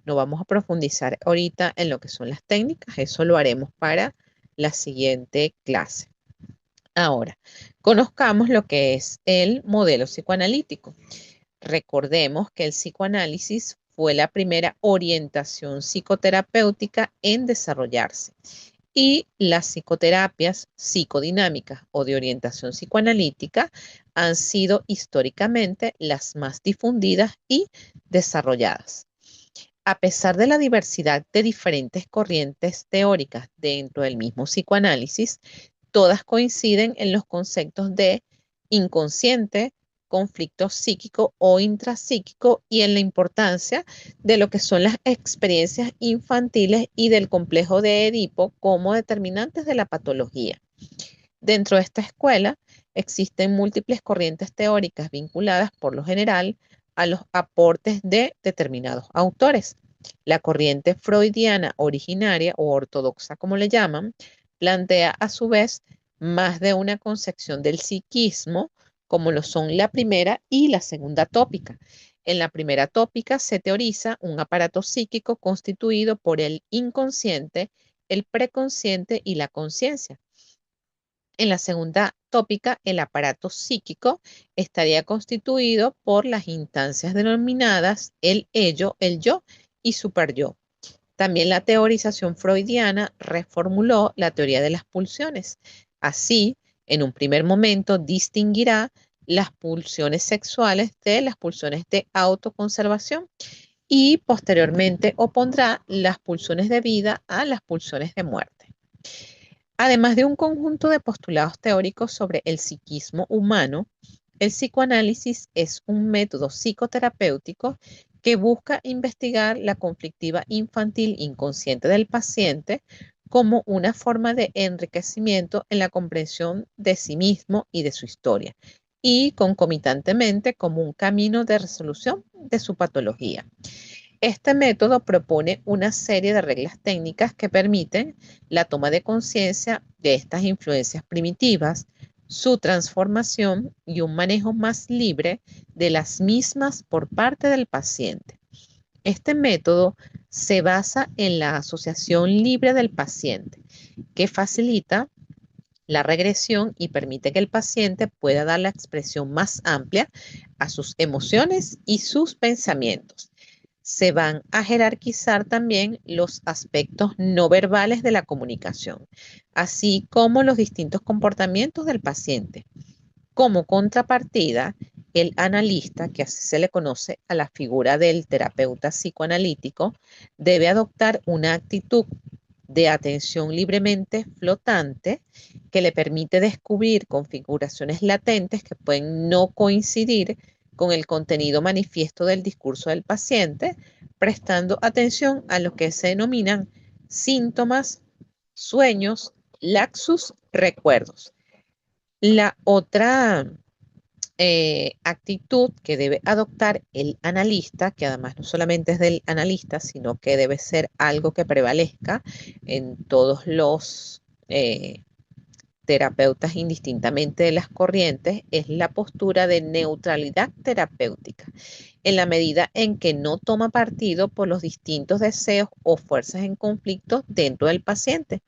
No vamos a profundizar ahorita en lo que son las técnicas, eso lo haremos para la siguiente clase. Ahora, conozcamos lo que es el modelo psicoanalítico. Recordemos que el psicoanálisis fue la primera orientación psicoterapéutica en desarrollarse y las psicoterapias psicodinámicas o de orientación psicoanalítica han sido históricamente las más difundidas y desarrolladas. A pesar de la diversidad de diferentes corrientes teóricas dentro del mismo psicoanálisis, todas coinciden en los conceptos de inconsciente, conflicto psíquico o intrapsíquico y en la importancia de lo que son las experiencias infantiles y del complejo de Edipo como determinantes de la patología. Dentro de esta escuela existen múltiples corrientes teóricas vinculadas por lo general a los aportes de determinados autores. La corriente freudiana originaria o ortodoxa, como le llaman, plantea a su vez más de una concepción del psiquismo, como lo son la primera y la segunda tópica. En la primera tópica se teoriza un aparato psíquico constituido por el inconsciente, el preconsciente y la conciencia. En la segunda tópica, el aparato psíquico estaría constituido por las instancias denominadas el ello, el yo y superyo. También la teorización freudiana reformuló la teoría de las pulsiones. Así, en un primer momento distinguirá las pulsiones sexuales de las pulsiones de autoconservación y posteriormente opondrá las pulsiones de vida a las pulsiones de muerte. Además de un conjunto de postulados teóricos sobre el psiquismo humano, el psicoanálisis es un método psicoterapéutico que busca investigar la conflictiva infantil inconsciente del paciente como una forma de enriquecimiento en la comprensión de sí mismo y de su historia, y concomitantemente como un camino de resolución de su patología. Este método propone una serie de reglas técnicas que permiten la toma de conciencia de estas influencias primitivas, su transformación y un manejo más libre de las mismas por parte del paciente. Este método se basa en la asociación libre del paciente, que facilita la regresión y permite que el paciente pueda dar la expresión más amplia a sus emociones y sus pensamientos. Se van a jerarquizar también los aspectos no verbales de la comunicación, así como los distintos comportamientos del paciente. Como contrapartida, el analista, que así se le conoce a la figura del terapeuta psicoanalítico, debe adoptar una actitud de atención libremente flotante que le permite descubrir configuraciones latentes que pueden no coincidir con el contenido manifiesto del discurso del paciente, prestando atención a lo que se denominan síntomas, sueños, laxus, recuerdos. La otra actitud que debe adoptar el analista, que además no solamente es del analista, sino que debe ser algo que prevalezca en todos los terapeutas indistintamente de las corrientes, es la postura de neutralidad terapéutica, en la medida en que no toma partido por los distintos deseos o fuerzas en conflicto dentro del paciente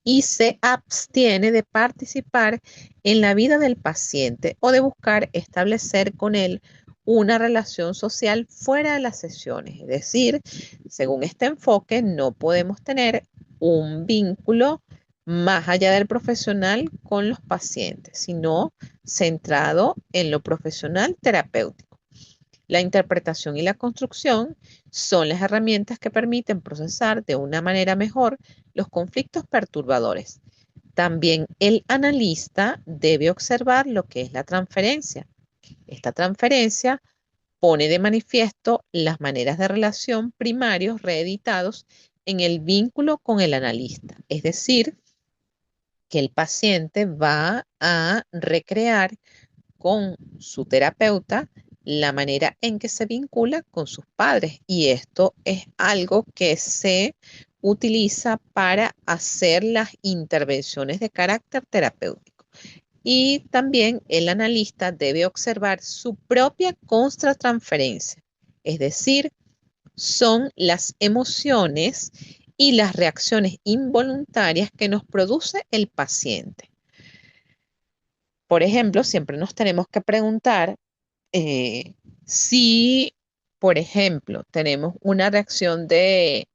y se abstiene de participar en la vida del paciente o de buscar establecer con él una relación social fuera de las sesiones. Es decir, según este enfoque, no podemos tener un vínculo más allá del profesional con los pacientes, sino centrado en lo profesional terapéutico. La interpretación y la construcción son las herramientas que permiten procesar de una manera mejor los conflictos perturbadores. También el analista debe observar lo que es la transferencia. Esta transferencia pone de manifiesto las maneras de relación primarios reeditados en el vínculo con el analista. Es decir, que el paciente va a recrear con su terapeuta la manera en que se vincula con sus padres. Y esto es algo que se utiliza para hacer las intervenciones de carácter terapéutico. Y también el analista debe observar su propia contratransferencia, es decir, son las emociones y las reacciones involuntarias que nos produce el paciente. Por ejemplo, siempre nos tenemos que preguntar si, por ejemplo, tenemos una reacción de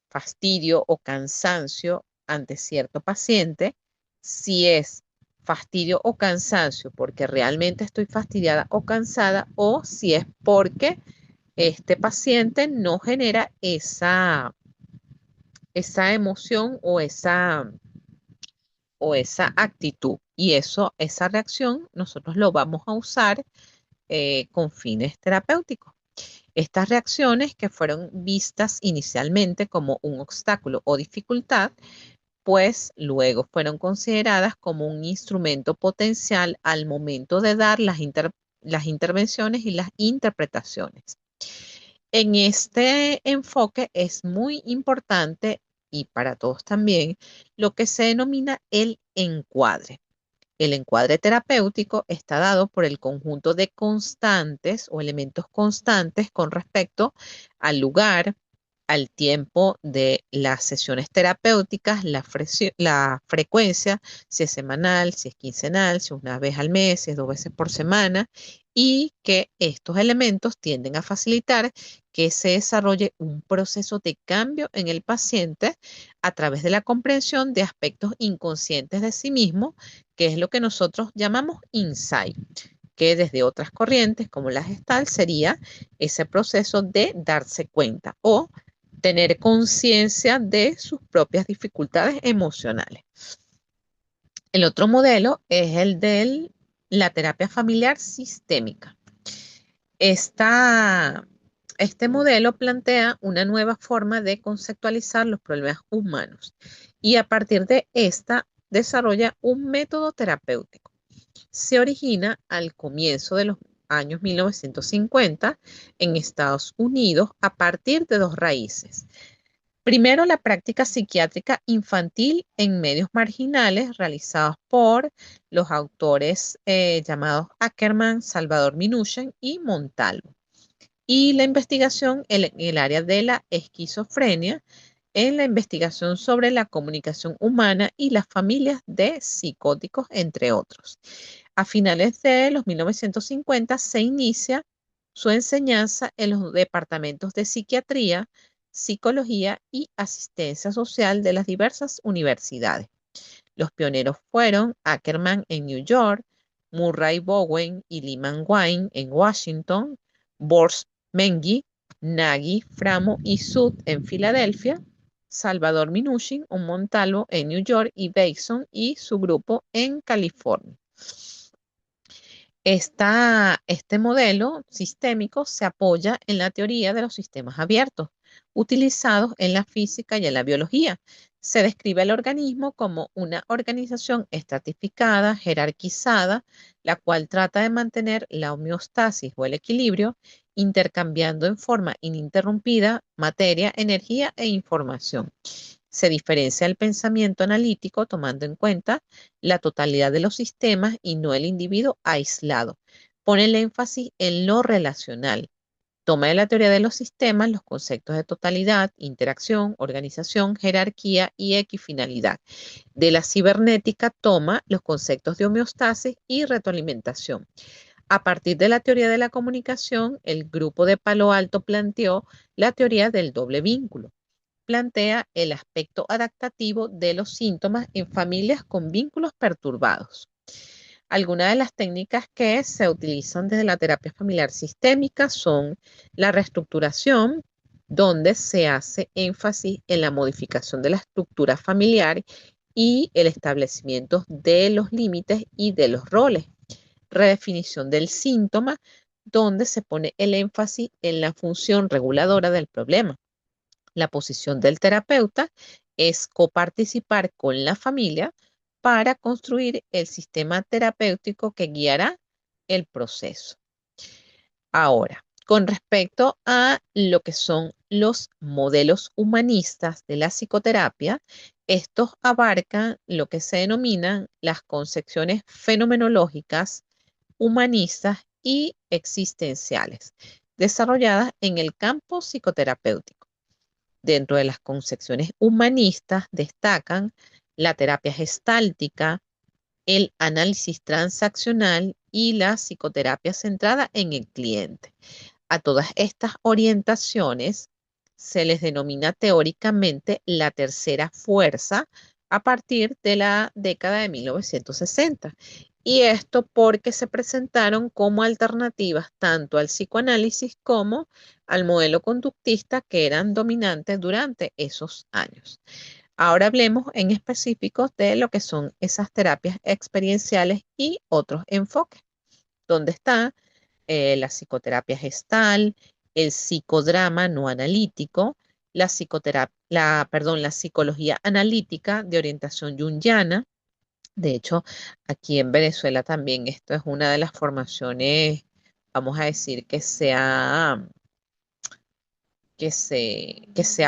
fastidio o cansancio ante cierto paciente, si es fastidio o cansancio porque realmente estoy fastidiada o cansada, o si es porque este paciente no genera esa emoción o esa actitud. Y eso, esa reacción, nosotros lo vamos a usar con fines terapéuticos. Estas reacciones que fueron vistas inicialmente como un obstáculo o dificultad, pues luego fueron consideradas como un instrumento potencial al momento de dar las intervenciones y las interpretaciones. En este enfoque es muy importante y para todos también lo que se denomina el encuadre. El encuadre terapéutico está dado por el conjunto de constantes o elementos constantes con respecto al lugar, al tiempo de las sesiones terapéuticas, la frecuencia, si es semanal, si es quincenal, si es una vez al mes, si es 2 veces por semana, y que estos elementos tienden a facilitar que se desarrolle un proceso de cambio en el paciente a través de la comprensión de aspectos inconscientes de sí mismo, que es lo que nosotros llamamos insight, que desde otras corrientes como la Gestalt sería ese proceso de darse cuenta o tener conciencia de sus propias dificultades emocionales. El otro modelo es el de la terapia familiar sistémica. Este modelo plantea una nueva forma de conceptualizar los problemas humanos y a partir de esta desarrolla un método terapéutico. Se origina al comienzo de los años 1950 en Estados Unidos a partir de dos raíces. Primero, la práctica psiquiátrica infantil en medios marginales realizados por los autores llamados Ackerman, Salvador Minuchin y Montalvo. Y la investigación en el área de la esquizofrenia, en la investigación sobre la comunicación humana y las familias de psicóticos, entre otros. A finales de los 1950 se inicia su enseñanza en los departamentos de psiquiatría, psicología y asistencia social de las diversas universidades. Los pioneros fueron Ackerman en New York, Murray Bowen y Lyman Wine en Washington, Bors Mengi, Nagy, Framo y Sud en Filadelfia, Salvador Minuchin, un Montalvo en New York y Bateson y su grupo en California. Este modelo sistémico se apoya en la teoría de los sistemas abiertos, utilizados en la física y en la biología. Se describe el organismo como una organización estratificada, jerarquizada, la cual trata de mantener la homeostasis o el equilibrio, intercambiando en forma ininterrumpida materia, energía e información. Se diferencia el pensamiento analítico tomando en cuenta la totalidad de los sistemas y no el individuo aislado. Pone el énfasis en lo relacional. Toma de la teoría de los sistemas los conceptos de totalidad, interacción, organización, jerarquía y equifinalidad. De la cibernética toma los conceptos de homeostasis y retroalimentación. A partir de la teoría de la comunicación, el grupo de Palo Alto planteó la teoría del doble vínculo. Plantea el aspecto adaptativo de los síntomas en familias con vínculos perturbados. Algunas de las técnicas que se utilizan desde la terapia familiar sistémica son la reestructuración, donde se hace énfasis en la modificación de la estructura familiar y el establecimiento de los límites y de los roles. Redefinición del síntoma, donde se pone el énfasis en la función reguladora del problema. La posición del terapeuta es coparticipar con la familia para construir el sistema terapéutico que guiará el proceso. Ahora, con respecto a lo que son los modelos humanistas de la psicoterapia, estos abarcan lo que se denominan las concepciones fenomenológicas, humanistas y existenciales, desarrolladas en el campo psicoterapéutico. Dentro de las concepciones humanistas destacan la terapia gestáltica, el análisis transaccional y la psicoterapia centrada en el cliente. A todas estas orientaciones se les denomina teóricamente la tercera fuerza a partir de la década de 1960. Y esto porque se presentaron como alternativas tanto al psicoanálisis como al modelo conductista que eran dominantes durante esos años. Ahora hablemos en específico de lo que son esas terapias experienciales y otros enfoques, donde está la psicoterapia gestal, el psicodrama no analítico, la psicología analítica de orientación junguiana. De hecho, aquí en Venezuela también esto es una de las formaciones, vamos a decir, que se ha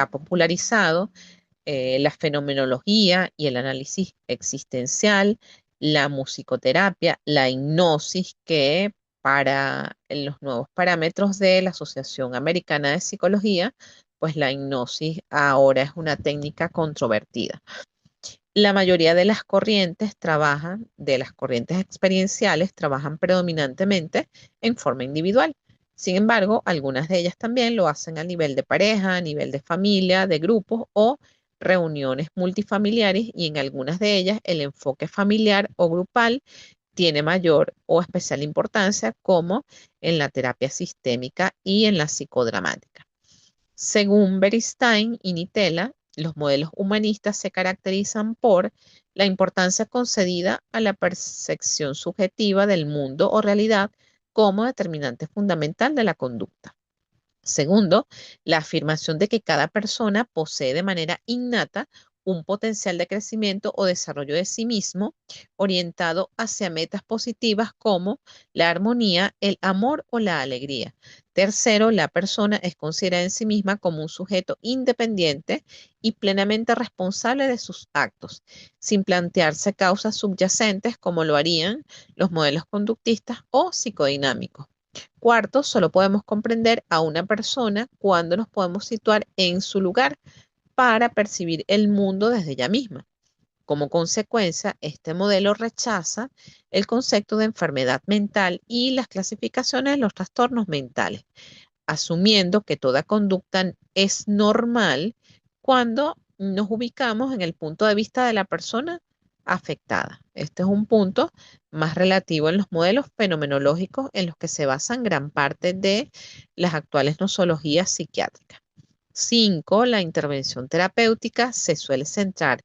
popularizado, la fenomenología y el análisis existencial, la musicoterapia, la hipnosis, que para los nuevos parámetros de la Asociación Americana de Psicología, pues la hipnosis ahora es una técnica controvertida. La mayoría de las corrientes experienciales, trabajan predominantemente en forma individual. Sin embargo, algunas de ellas también lo hacen a nivel de pareja, a nivel de familia, de grupos o reuniones multifamiliares, y en algunas de ellas el enfoque familiar o grupal tiene mayor o especial importancia, como en la terapia sistémica y en la psicodramática. Según Beristain y Nitela, los modelos humanistas se caracterizan por la importancia concedida a la percepción subjetiva del mundo o realidad como determinante fundamental de la conducta. Segundo, la afirmación de que cada persona posee de manera innata un potencial de crecimiento o desarrollo de sí mismo, orientado hacia metas positivas como la armonía, el amor o la alegría. Tercero, la persona es considerada en sí misma como un sujeto independiente y plenamente responsable de sus actos, sin plantearse causas subyacentes como lo harían los modelos conductistas o psicodinámicos. Cuarto, solo podemos comprender a una persona cuando nos podemos situar en su lugar para percibir el mundo desde ella misma. Como consecuencia, este modelo rechaza el concepto de enfermedad mental y las clasificaciones de los trastornos mentales, asumiendo que toda conducta es normal cuando nos ubicamos en el punto de vista de la persona afectada. Este es un punto más relativo en los modelos fenomenológicos en los que se basan gran parte de las actuales nosologías psiquiátricas. 5. La intervención terapéutica se suele centrar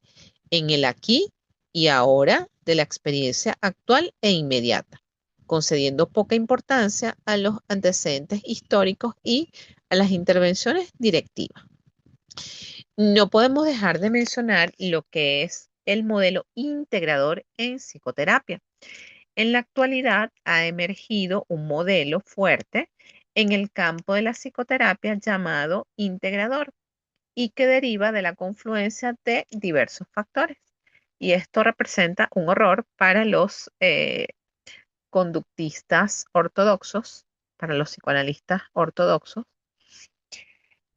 en el aquí y ahora de la experiencia actual e inmediata, concediendo poca importancia a los antecedentes históricos y a las intervenciones directivas. No podemos dejar de mencionar lo que es el modelo integrador en psicoterapia. En la actualidad ha emergido un modelo fuerte en el campo de la psicoterapia llamado integrador y que deriva de la confluencia de diversos factores. Y esto representa un horror para los conductistas ortodoxos, para los psicoanalistas ortodoxos.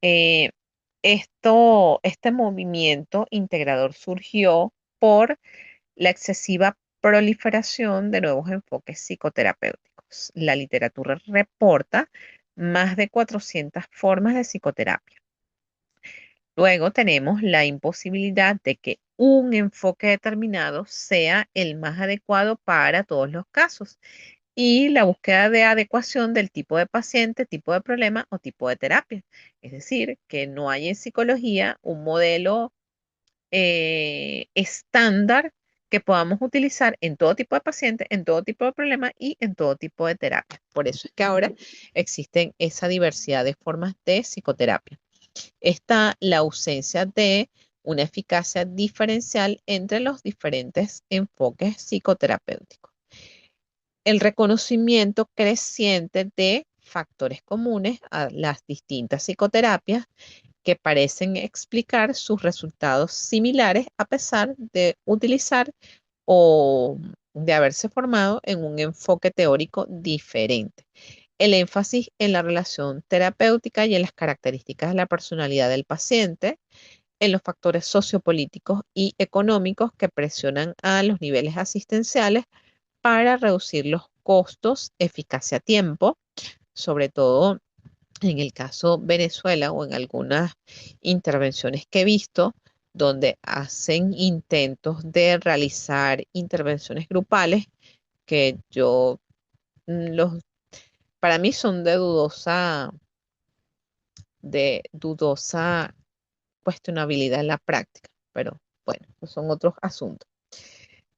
Eh, este movimiento integrador surgió por la excesiva proliferación de nuevos enfoques psicoterapéuticos. La literatura reporta más de 400 formas de psicoterapia. Luego tenemos la imposibilidad de que un enfoque determinado sea el más adecuado para todos los casos y la búsqueda de adecuación del tipo de paciente, tipo de problema o tipo de terapia. Es decir, que no hay en psicología un modelo estándar que podamos utilizar en todo tipo de paciente, en todo tipo de problema y en todo tipo de terapia. Por eso es que ahora existen esa diversidad de formas de psicoterapia. Está la ausencia de una eficacia diferencial entre los diferentes enfoques psicoterapéuticos. El reconocimiento creciente de factores comunes a las distintas psicoterapias que parecen explicar sus resultados similares a pesar de utilizar o de haberse formado en un enfoque teórico diferente. El énfasis en la relación terapéutica y en las características de la personalidad del paciente, en los factores sociopolíticos y económicos que presionan a los niveles asistenciales para reducir los costos, eficacia a tiempo, sobre todo en el caso Venezuela o en algunas intervenciones que he visto, donde hacen intentos de realizar intervenciones grupales que yo los para mí son de dudosa cuestionabilidad en la práctica, pero bueno, esos son otros asuntos.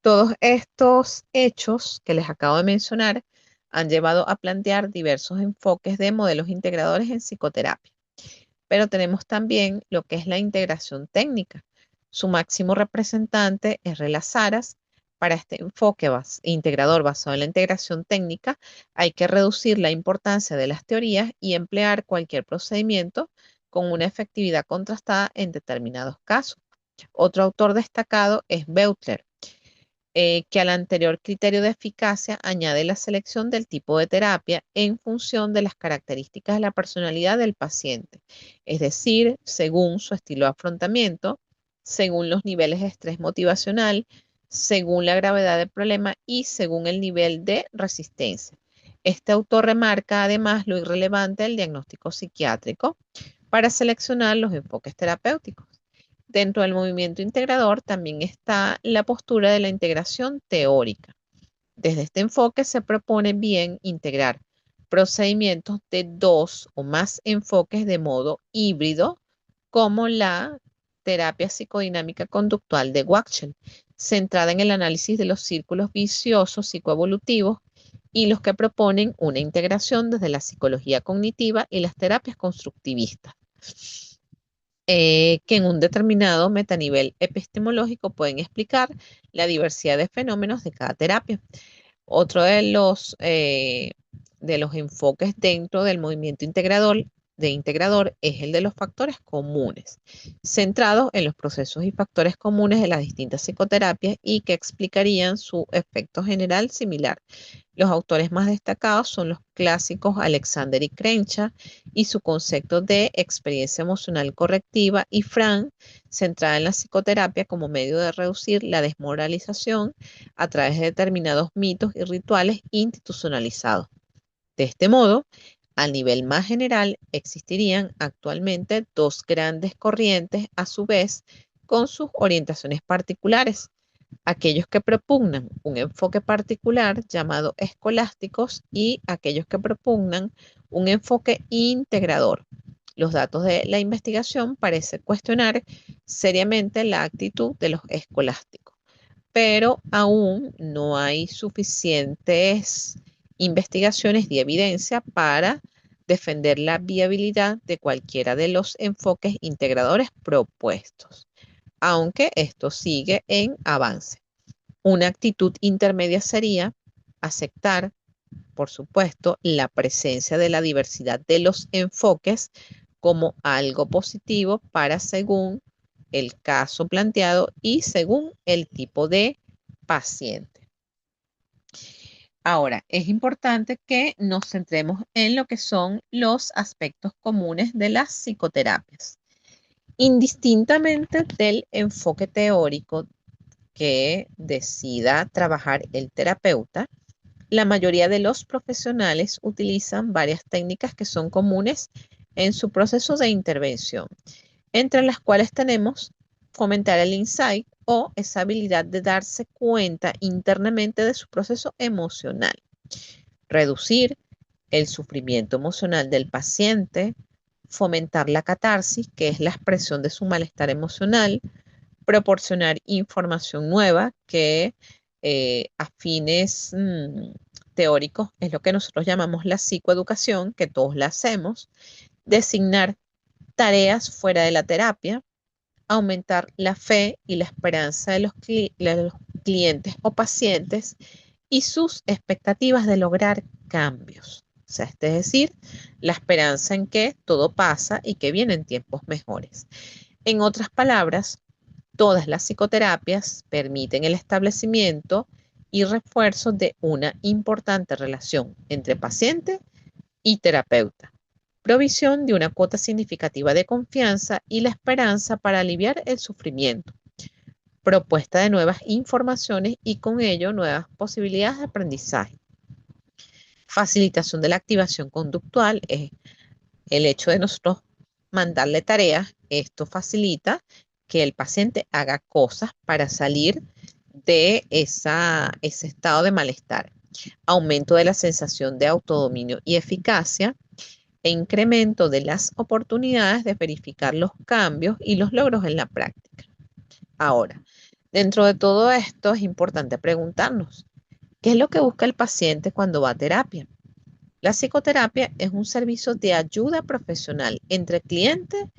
Todos estos hechos que les acabo de mencionar han llevado a plantear diversos enfoques de modelos integradores en psicoterapia. Pero tenemos también lo que es la integración técnica. Su máximo representante es Rela Saras. Para este enfoque integrador basado en la integración técnica, hay que reducir la importancia de las teorías y emplear cualquier procedimiento con una efectividad contrastada en determinados casos. Otro autor destacado es Beutler, que al anterior criterio de eficacia añade la selección del tipo de terapia en función de las características de la personalidad del paciente, es decir, según su estilo de afrontamiento, según los niveles de estrés motivacional, según la gravedad del problema y según el nivel de resistencia. Este autor remarca además lo irrelevante del diagnóstico psiquiátrico para seleccionar los enfoques terapéuticos. Dentro del movimiento integrador también está la postura de la integración teórica. Desde este enfoque se propone bien integrar procedimientos de dos o más enfoques de modo híbrido, como la terapia psicodinámica conductual de Wachtel, centrada en el análisis de los círculos viciosos psicoevolutivos, y los que proponen una integración desde la psicología cognitiva y las terapias constructivistas, que en un determinado metanivel epistemológico pueden explicar la diversidad de fenómenos de cada terapia. Otro de los enfoques dentro del movimiento integrador es el de los factores comunes, centrados en los procesos y factores comunes de las distintas psicoterapias y que explicarían su efecto general similar. Los autores más destacados son los clásicos Alexander y Crencha y su concepto de experiencia emocional correctiva, y Frank, centrada en la psicoterapia como medio de reducir la desmoralización a través de determinados mitos y rituales institucionalizados. De este modo, a nivel más general, existirían actualmente dos grandes corrientes, a su vez, con sus orientaciones particulares. aquellos que propugnan un enfoque particular llamado escolásticos y aquellos que propugnan un enfoque integrador. Los datos de la investigación parecen cuestionar seriamente la actitud de los escolásticos, pero aún no hay suficientes investigaciones y evidencia para defender la viabilidad de cualquiera de los enfoques integradores propuestos, aunque esto sigue en avance. Una actitud intermedia sería aceptar, por supuesto, la presencia de la diversidad de los enfoques como algo positivo para según el caso planteado y según el tipo de paciente. Ahora, es importante que nos centremos en lo que son los aspectos comunes de las psicoterapias. Indistintamente del enfoque teórico que decida trabajar el terapeuta, la mayoría de los profesionales utilizan varias técnicas que son comunes en su proceso de intervención, entre las cuales tenemos fomentar el insight o esa habilidad de darse cuenta internamente de su proceso emocional, reducir el sufrimiento emocional del paciente, fomentar la catarsis, que es la expresión de su malestar emocional, proporcionar información nueva que a fines teóricos es lo que nosotros llamamos la psicoeducación, que todos la hacemos, designar tareas fuera de la terapia, aumentar la fe y la esperanza de los clientes o pacientes y sus expectativas de lograr cambios. O sea, es decir, la esperanza en que todo pasa y que vienen tiempos mejores. En otras palabras, todas las psicoterapias permiten el establecimiento y refuerzo de una importante relación entre paciente y terapeuta, provisión de una cuota significativa de confianza y la esperanza para aliviar el sufrimiento, propuesta de nuevas informaciones y con ello nuevas posibilidades de aprendizaje. Facilitación de la activación conductual es el hecho de nosotros mandarle tareas. Esto facilita que el paciente haga cosas para salir de ese estado de malestar. Aumento de la sensación de autodominio y eficacia e incremento de las oportunidades de verificar los cambios y los logros en la práctica. Ahora, dentro de todo esto es importante preguntarnos, ¿qué es lo que busca el paciente cuando va a terapia? La psicoterapia es un servicio de ayuda profesional entre cliente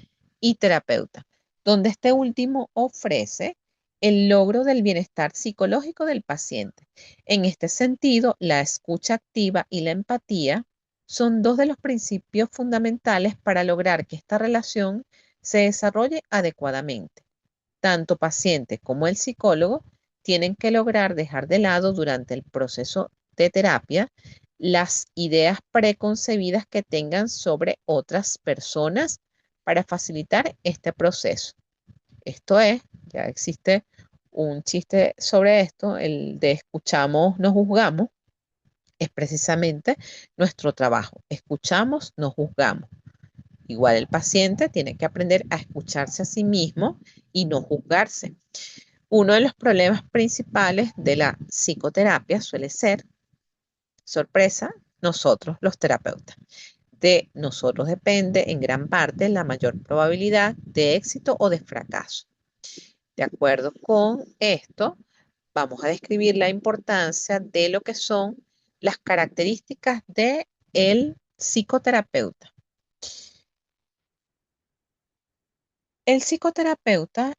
y terapeuta, donde este último ofrece el logro del bienestar psicológico del paciente. En este sentido, la escucha activa y la empatía son dos de los principios fundamentales para lograr que esta relación se desarrolle adecuadamente. Tanto paciente como el psicólogo tienen que lograr dejar de lado durante el proceso de terapia las ideas preconcebidas que tengan sobre otras personas para facilitar este proceso. Esto es, ya existe un chiste sobre esto, el de escuchamos, no juzgamos, es precisamente nuestro trabajo. Escuchamos, no juzgamos. Igual el paciente tiene que aprender a escucharse a sí mismo y no juzgarse. Uno de los problemas principales de la psicoterapia suele ser, sorpresa, nosotros los terapeutas. De nosotros depende en gran parte la mayor probabilidad de éxito o de fracaso. De acuerdo con esto, vamos a describir la importancia de lo que son las características de el psicoterapeuta. El psicoterapeuta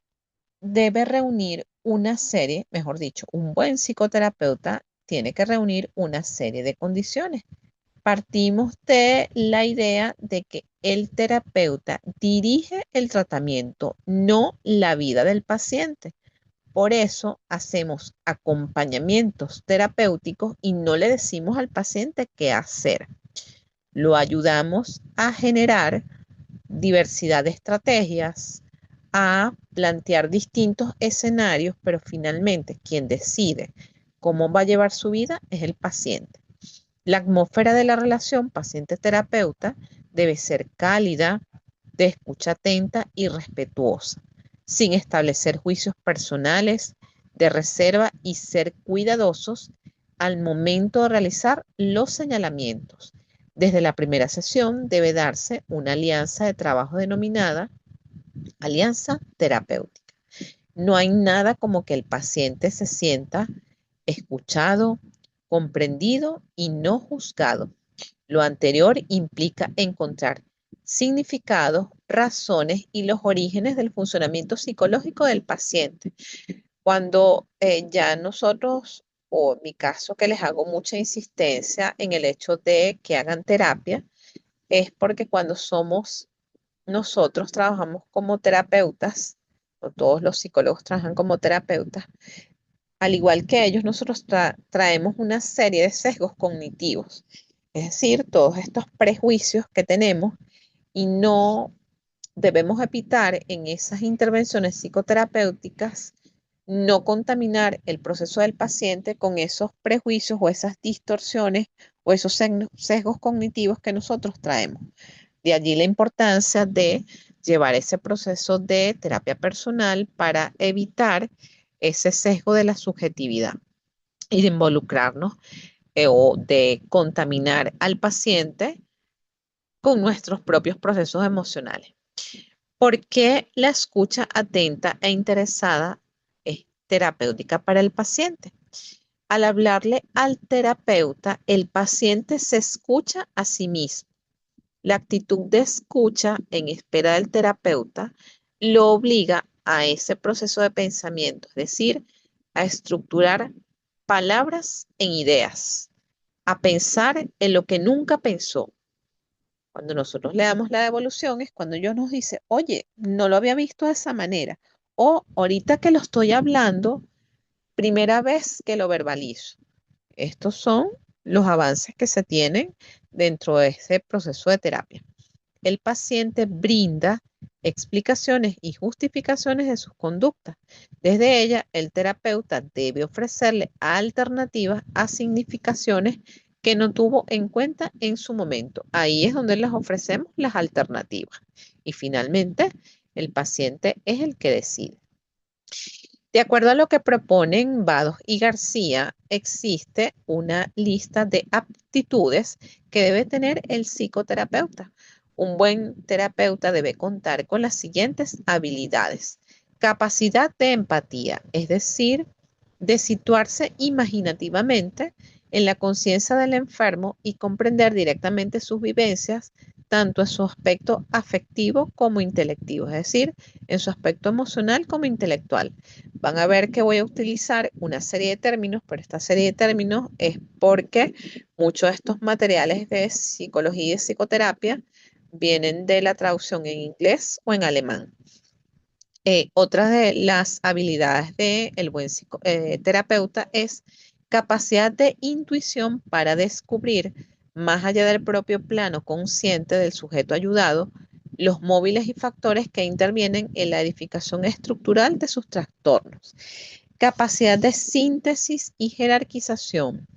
debe reunir una serie, mejor dicho, un buen psicoterapeuta tiene que reunir una serie de condiciones. Partimos de la idea de que el terapeuta dirige el tratamiento, no la vida del paciente. Por eso hacemos acompañamientos terapéuticos y no le decimos al paciente qué hacer. Lo ayudamos a generar diversidad de estrategias, a plantear distintos escenarios, pero finalmente quien decide cómo va a llevar su vida es el paciente. La atmósfera de la relación paciente-terapeuta debe ser cálida, de escucha atenta y respetuosa, sin establecer juicios personales de reserva y ser cuidadosos al momento de realizar los señalamientos. Desde la primera sesión debe darse una alianza de trabajo denominada alianza terapéutica. No hay nada como que el paciente se sienta escuchado, comprendido y no juzgado. Lo anterior implica encontrar significados, razones y los orígenes del funcionamiento psicológico del paciente. Cuando ya nosotros, o en mi caso que les hago mucha insistencia en el hecho de que hagan terapia, es porque cuando somos nosotros trabajamos como terapeutas, o todos los psicólogos trabajan como terapeutas, al igual que ellos, nosotros traemos una serie de sesgos cognitivos, es decir, todos estos prejuicios que tenemos y no debemos evitar en esas intervenciones psicoterapéuticas no contaminar el proceso del paciente con esos prejuicios o esas distorsiones o esos sesgos cognitivos que nosotros traemos. De allí la importancia de llevar ese proceso de terapia personal para evitar ese sesgo de la subjetividad y de involucrarnos o de contaminar al paciente con nuestros propios procesos emocionales. ¿Por qué la escucha atenta e interesada es terapéutica para el paciente? Al hablarle al terapeuta, el paciente se escucha a sí mismo. La actitud de escucha en espera del terapeuta lo obliga a ese proceso de pensamiento, es decir, a estructurar palabras en ideas, a pensar en lo que nunca pensó. Cuando nosotros le damos la devolución es cuando ellos nos dice, oye, no lo había visto de esa manera. O ahorita que lo estoy hablando, primera vez que lo verbalizo. Estos son los avances que se tienen dentro de ese proceso de terapia. El paciente brinda explicaciones y justificaciones de sus conductas. Desde ella, el terapeuta debe ofrecerle alternativas a significaciones que no tuvo en cuenta en su momento. Ahí es donde les ofrecemos las alternativas. Y finalmente, el paciente es el que decide. De acuerdo a lo que proponen Vados y García, existe una lista de aptitudes que debe tener el psicoterapeuta. Un buen terapeuta debe contar con las siguientes habilidades. Capacidad de empatía, es decir, de situarse imaginativamente en la conciencia del enfermo y comprender directamente sus vivencias, tanto en su aspecto afectivo como intelectivo, es decir, en su aspecto emocional como intelectual. Van a ver que voy a utilizar una serie de términos, pero esta serie de términos es porque muchos de estos materiales de psicología y de psicoterapia vienen de la traducción en inglés o en alemán. Otra de las habilidades del buen terapeuta es capacidad de intuición para descubrir, más allá del propio plano consciente del sujeto ayudado, los móviles y factores que intervienen en la edificación estructural de sus trastornos. Capacidad de síntesis y jerarquización,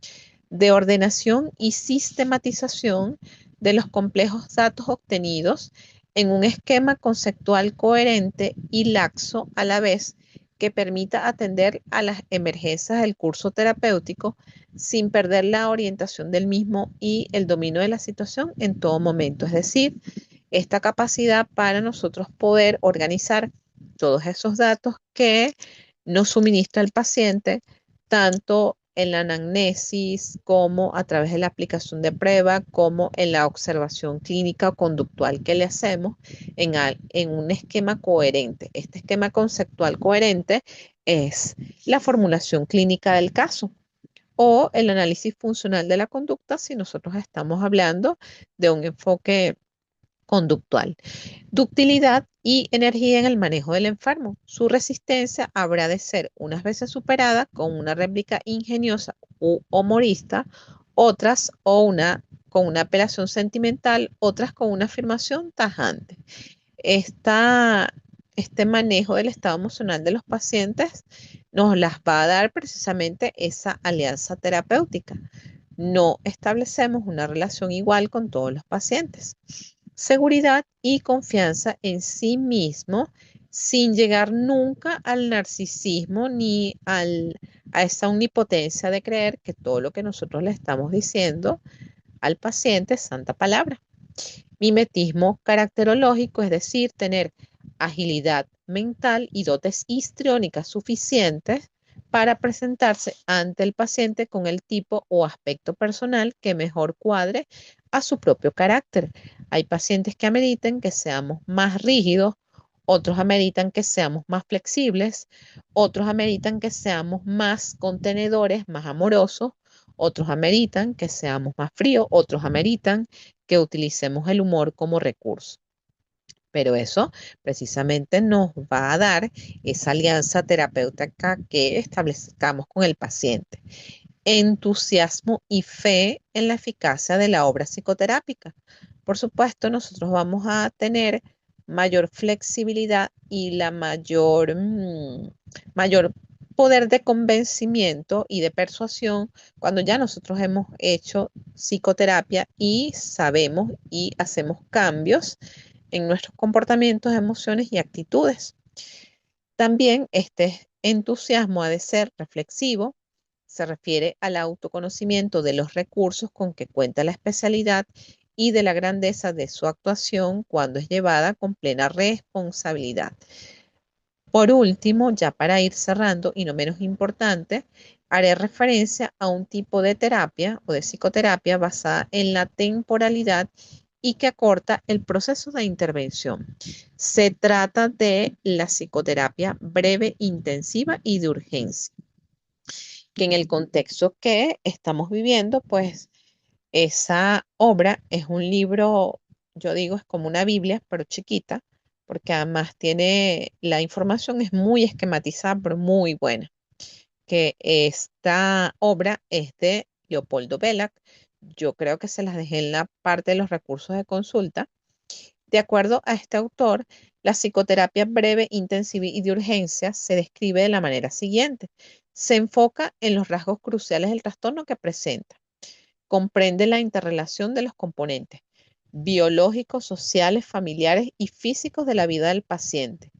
de ordenación y sistematización de los complejos datos obtenidos en un esquema conceptual coherente y laxo a la vez que permita atender a las emergencias del curso terapéutico sin perder la orientación del mismo y el dominio de la situación en todo momento. Es decir, esta capacidad para nosotros poder organizar todos esos datos que nos suministra el paciente, tanto en la anamnesis como a través de la aplicación de prueba, como en la observación clínica o conductual que le hacemos en un esquema coherente. Este esquema conceptual coherente es la formulación clínica del caso o el análisis funcional de la conducta si nosotros estamos hablando de un enfoque conductual. Ductilidad y energía en el manejo del enfermo. Su resistencia habrá de ser unas veces superada con una réplica ingeniosa u humorista, otras con una apelación sentimental, otras con una afirmación tajante. Este manejo del estado emocional de los pacientes nos las va a dar precisamente esa alianza terapéutica. No establecemos una relación igual con todos los pacientes. Seguridad y confianza en sí mismo sin llegar nunca al narcisismo ni a esa omnipotencia de creer que todo lo que nosotros le estamos diciendo al paciente es santa palabra. Mimetismo caracterológico, es decir, tener agilidad mental y dotes histriónicas suficientes para presentarse ante el paciente con el tipo o aspecto personal que mejor cuadre a su propio carácter. Hay pacientes que ameritan que seamos más rígidos, otros ameritan que seamos más flexibles, otros ameritan que seamos más contenedores, más amorosos, otros ameritan que seamos más fríos, otros ameritan que utilicemos el humor como recurso. Pero eso precisamente nos va a dar esa alianza terapéutica que establezcamos con el paciente. Entusiasmo y fe en la eficacia de la obra psicoterápica. Por supuesto, nosotros vamos a tener mayor flexibilidad y la mayor poder de convencimiento y de persuasión cuando ya nosotros hemos hecho psicoterapia y sabemos y hacemos cambios en nuestros comportamientos, emociones y actitudes. También este entusiasmo ha de ser reflexivo, se refiere al autoconocimiento de los recursos con que cuenta la especialidad y de la grandeza de su actuación cuando es llevada con plena responsabilidad. Por último, ya para ir cerrando y no menos importante, haré referencia a un tipo de terapia o de psicoterapia basada en la temporalidad y que acorta el proceso de intervención. Se trata de la psicoterapia breve, intensiva y de urgencia, que en el contexto que estamos viviendo, pues esa obra es un libro, yo digo, es como una Biblia, pero chiquita, porque además tiene, la información es muy esquematizada, pero muy buena. Que esta obra es de Leopoldo Bellac. Yo creo que se las dejé en la parte de los recursos de consulta. De acuerdo a este autor, la psicoterapia breve, intensiva y de urgencia se describe de la manera siguiente. Se enfoca en los rasgos cruciales del trastorno que presenta. Comprende la interrelación de los componentes biológicos, sociales, familiares y físicos de la vida del paciente.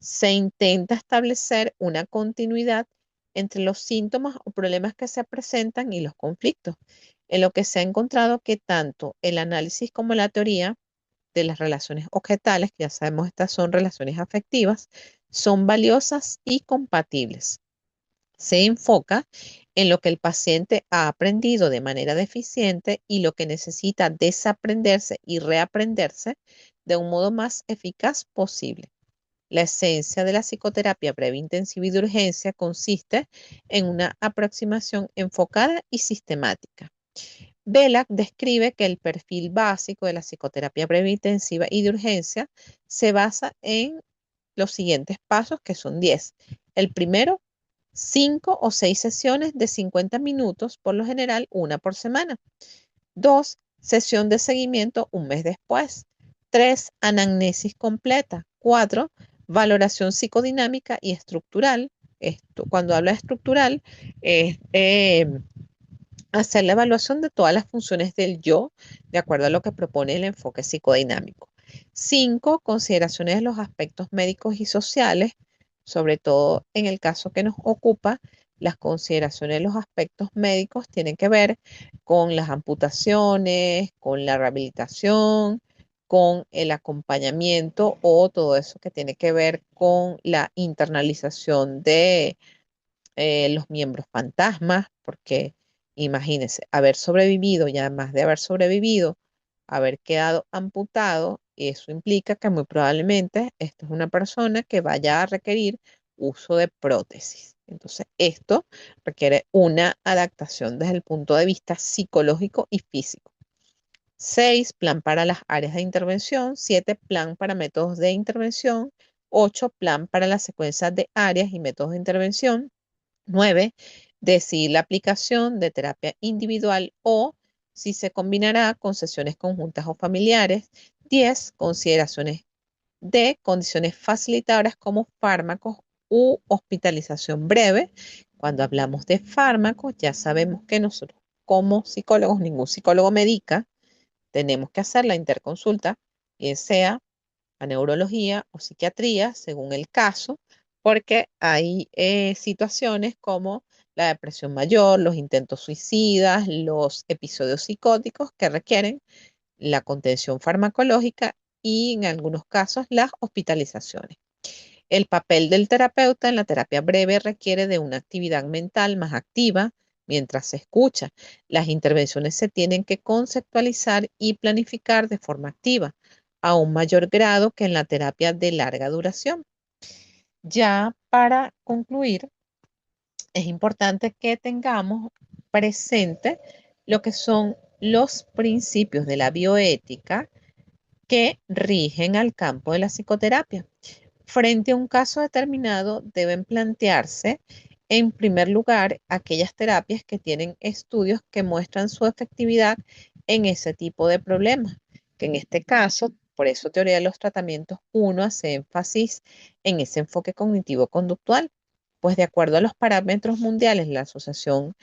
Se intenta establecer una continuidad entre los síntomas o problemas que se presentan y los conflictos, en lo que se ha encontrado que tanto el análisis como la teoría de las relaciones objetales, que ya sabemos estas son relaciones afectivas, son valiosas y compatibles. Se enfoca en lo que el paciente ha aprendido de manera deficiente y lo que necesita desaprenderse y reaprenderse de un modo más eficaz posible. La esencia de la psicoterapia breve, intensiva y de urgencia consiste en una aproximación enfocada y sistemática. Belak describe que el perfil básico de la psicoterapia breve, intensiva y de urgencia se basa en los siguientes pasos, que son 10. El primero, 5 o 6 sesiones de 50 minutos, por lo general una por semana. 2, sesión de seguimiento un mes después. 3, anamnesis completa. 4, valoración psicodinámica y estructural. Esto, cuando habla de estructural, es hacer la evaluación de todas las funciones del yo, de acuerdo a lo que propone el enfoque psicodinámico. 5, consideraciones de los aspectos médicos y sociales, sobre todo en el caso que nos ocupa, las consideraciones de los aspectos médicos tienen que ver con las amputaciones, con la rehabilitación, con el acompañamiento o todo eso que tiene que ver con la internalización de los miembros fantasmas, porque imagínense, haber sobrevivido y además de haber sobrevivido, haber quedado amputado, eso implica que muy probablemente esto es una persona que vaya a requerir uso de prótesis. Entonces, esto requiere una adaptación desde el punto de vista psicológico y físico. 6, plan para las áreas de intervención. 7, plan para métodos de intervención. 8, plan para la secuencia de áreas y métodos de intervención. 9, decidir la aplicación de terapia individual o si se combinará con sesiones conjuntas o familiares. 10, consideraciones de condiciones facilitadoras como fármacos u hospitalización breve. Cuando hablamos de fármacos, ya sabemos que nosotros como psicólogos, ningún psicólogo medica, tenemos que hacer la interconsulta, bien sea a neurología o psiquiatría, según el caso, porque hay situaciones como la depresión mayor, los intentos suicidas, los episodios psicóticos que requieren la contención farmacológica y en algunos casos las hospitalizaciones. El papel del terapeuta en la terapia breve requiere de una actividad mental más activa mientras se escucha. Las intervenciones se tienen que conceptualizar y planificar de forma activa, a un mayor grado que en la terapia de larga duración. Ya para concluir, es importante que tengamos presente lo que son los principios de la bioética que rigen al campo de la psicoterapia. Frente a un caso determinado, deben plantearse, en primer lugar, aquellas terapias que tienen estudios que muestran su efectividad en ese tipo de problemas, que en este caso, por eso teoría de los tratamientos uno hace énfasis en ese enfoque cognitivo-conductual, pues de acuerdo a los parámetros mundiales, la Asociación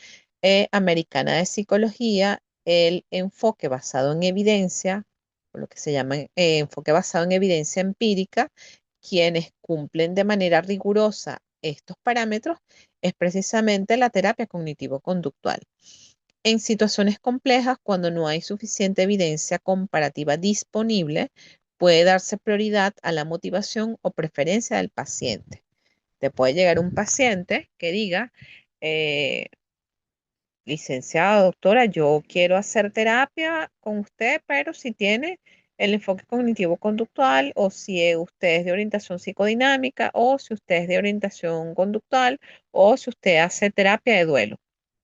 Americana de Psicología, el enfoque basado en evidencia, o lo que se llama enfoque basado en evidencia empírica, quienes cumplen de manera rigurosa estos parámetros es precisamente la terapia cognitivo-conductual. En situaciones complejas, cuando no hay suficiente evidencia comparativa disponible, puede darse prioridad a la motivación o preferencia del paciente. Te puede llegar un paciente que diga, eh, licenciada, doctora, yo quiero hacer terapia con usted, pero si tiene el enfoque cognitivo-conductual o si usted es de orientación psicodinámica o si usted es de orientación conductual o si usted hace terapia de duelo.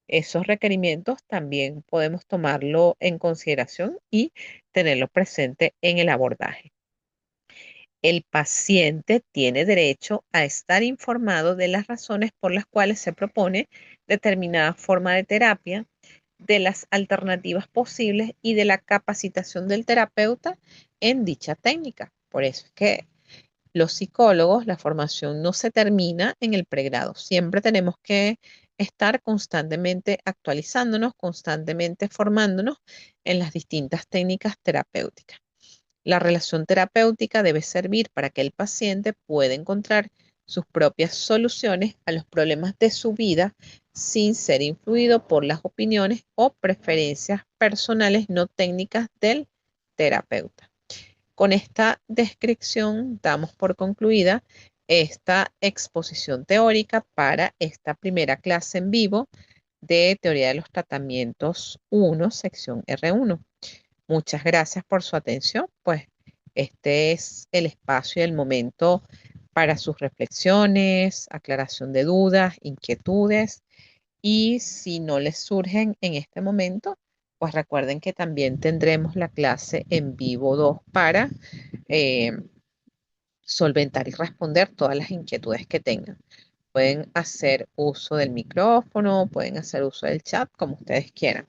Esos requerimientos también podemos tomarlo en consideración y tenerlo presente en el abordaje. El paciente tiene derecho a estar informado de las razones por las cuales se propone determinada forma de terapia, de las alternativas posibles y de la capacitación del terapeuta en dicha técnica. Por eso es que los psicólogos, la formación no se termina en el pregrado. Siempre tenemos que estar constantemente actualizándonos, constantemente formándonos en las distintas técnicas terapéuticas. La relación terapéutica debe servir para que el paciente pueda encontrar sus propias soluciones a los problemas de su vida sin ser influido por las opiniones o preferencias personales no técnicas del terapeuta. Con esta descripción damos por concluida esta exposición teórica para esta primera clase en vivo de Teoría de los Tratamientos 1, sección R1. Muchas gracias por su atención. Pues este es el espacio y el momento para sus reflexiones, aclaración de dudas, inquietudes. Y si no les surgen en este momento, pues recuerden que también tendremos la clase en vivo 2 para eh, solventar y responder todas las inquietudes que tengan. Pueden hacer uso del micrófono, pueden hacer uso del chat, como ustedes quieran.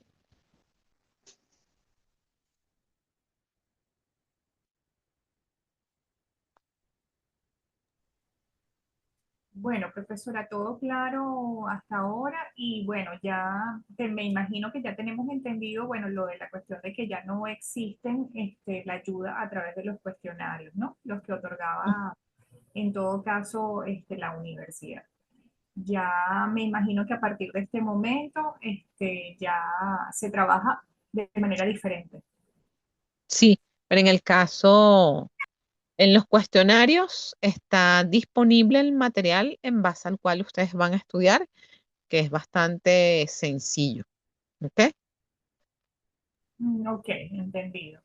Bueno, profesora, todo claro hasta ahora y bueno, ya me imagino que ya tenemos entendido, bueno, lo de la cuestión de que ya no existen la ayuda a través de los cuestionarios, ¿no? Los que otorgaba en todo caso la universidad. Ya me imagino que a partir de este momento ya se trabaja de manera diferente. Sí, pero en el caso, en los cuestionarios está disponible el material en base al cual ustedes van a estudiar, que es bastante sencillo. ¿Ok? Ok, entendido.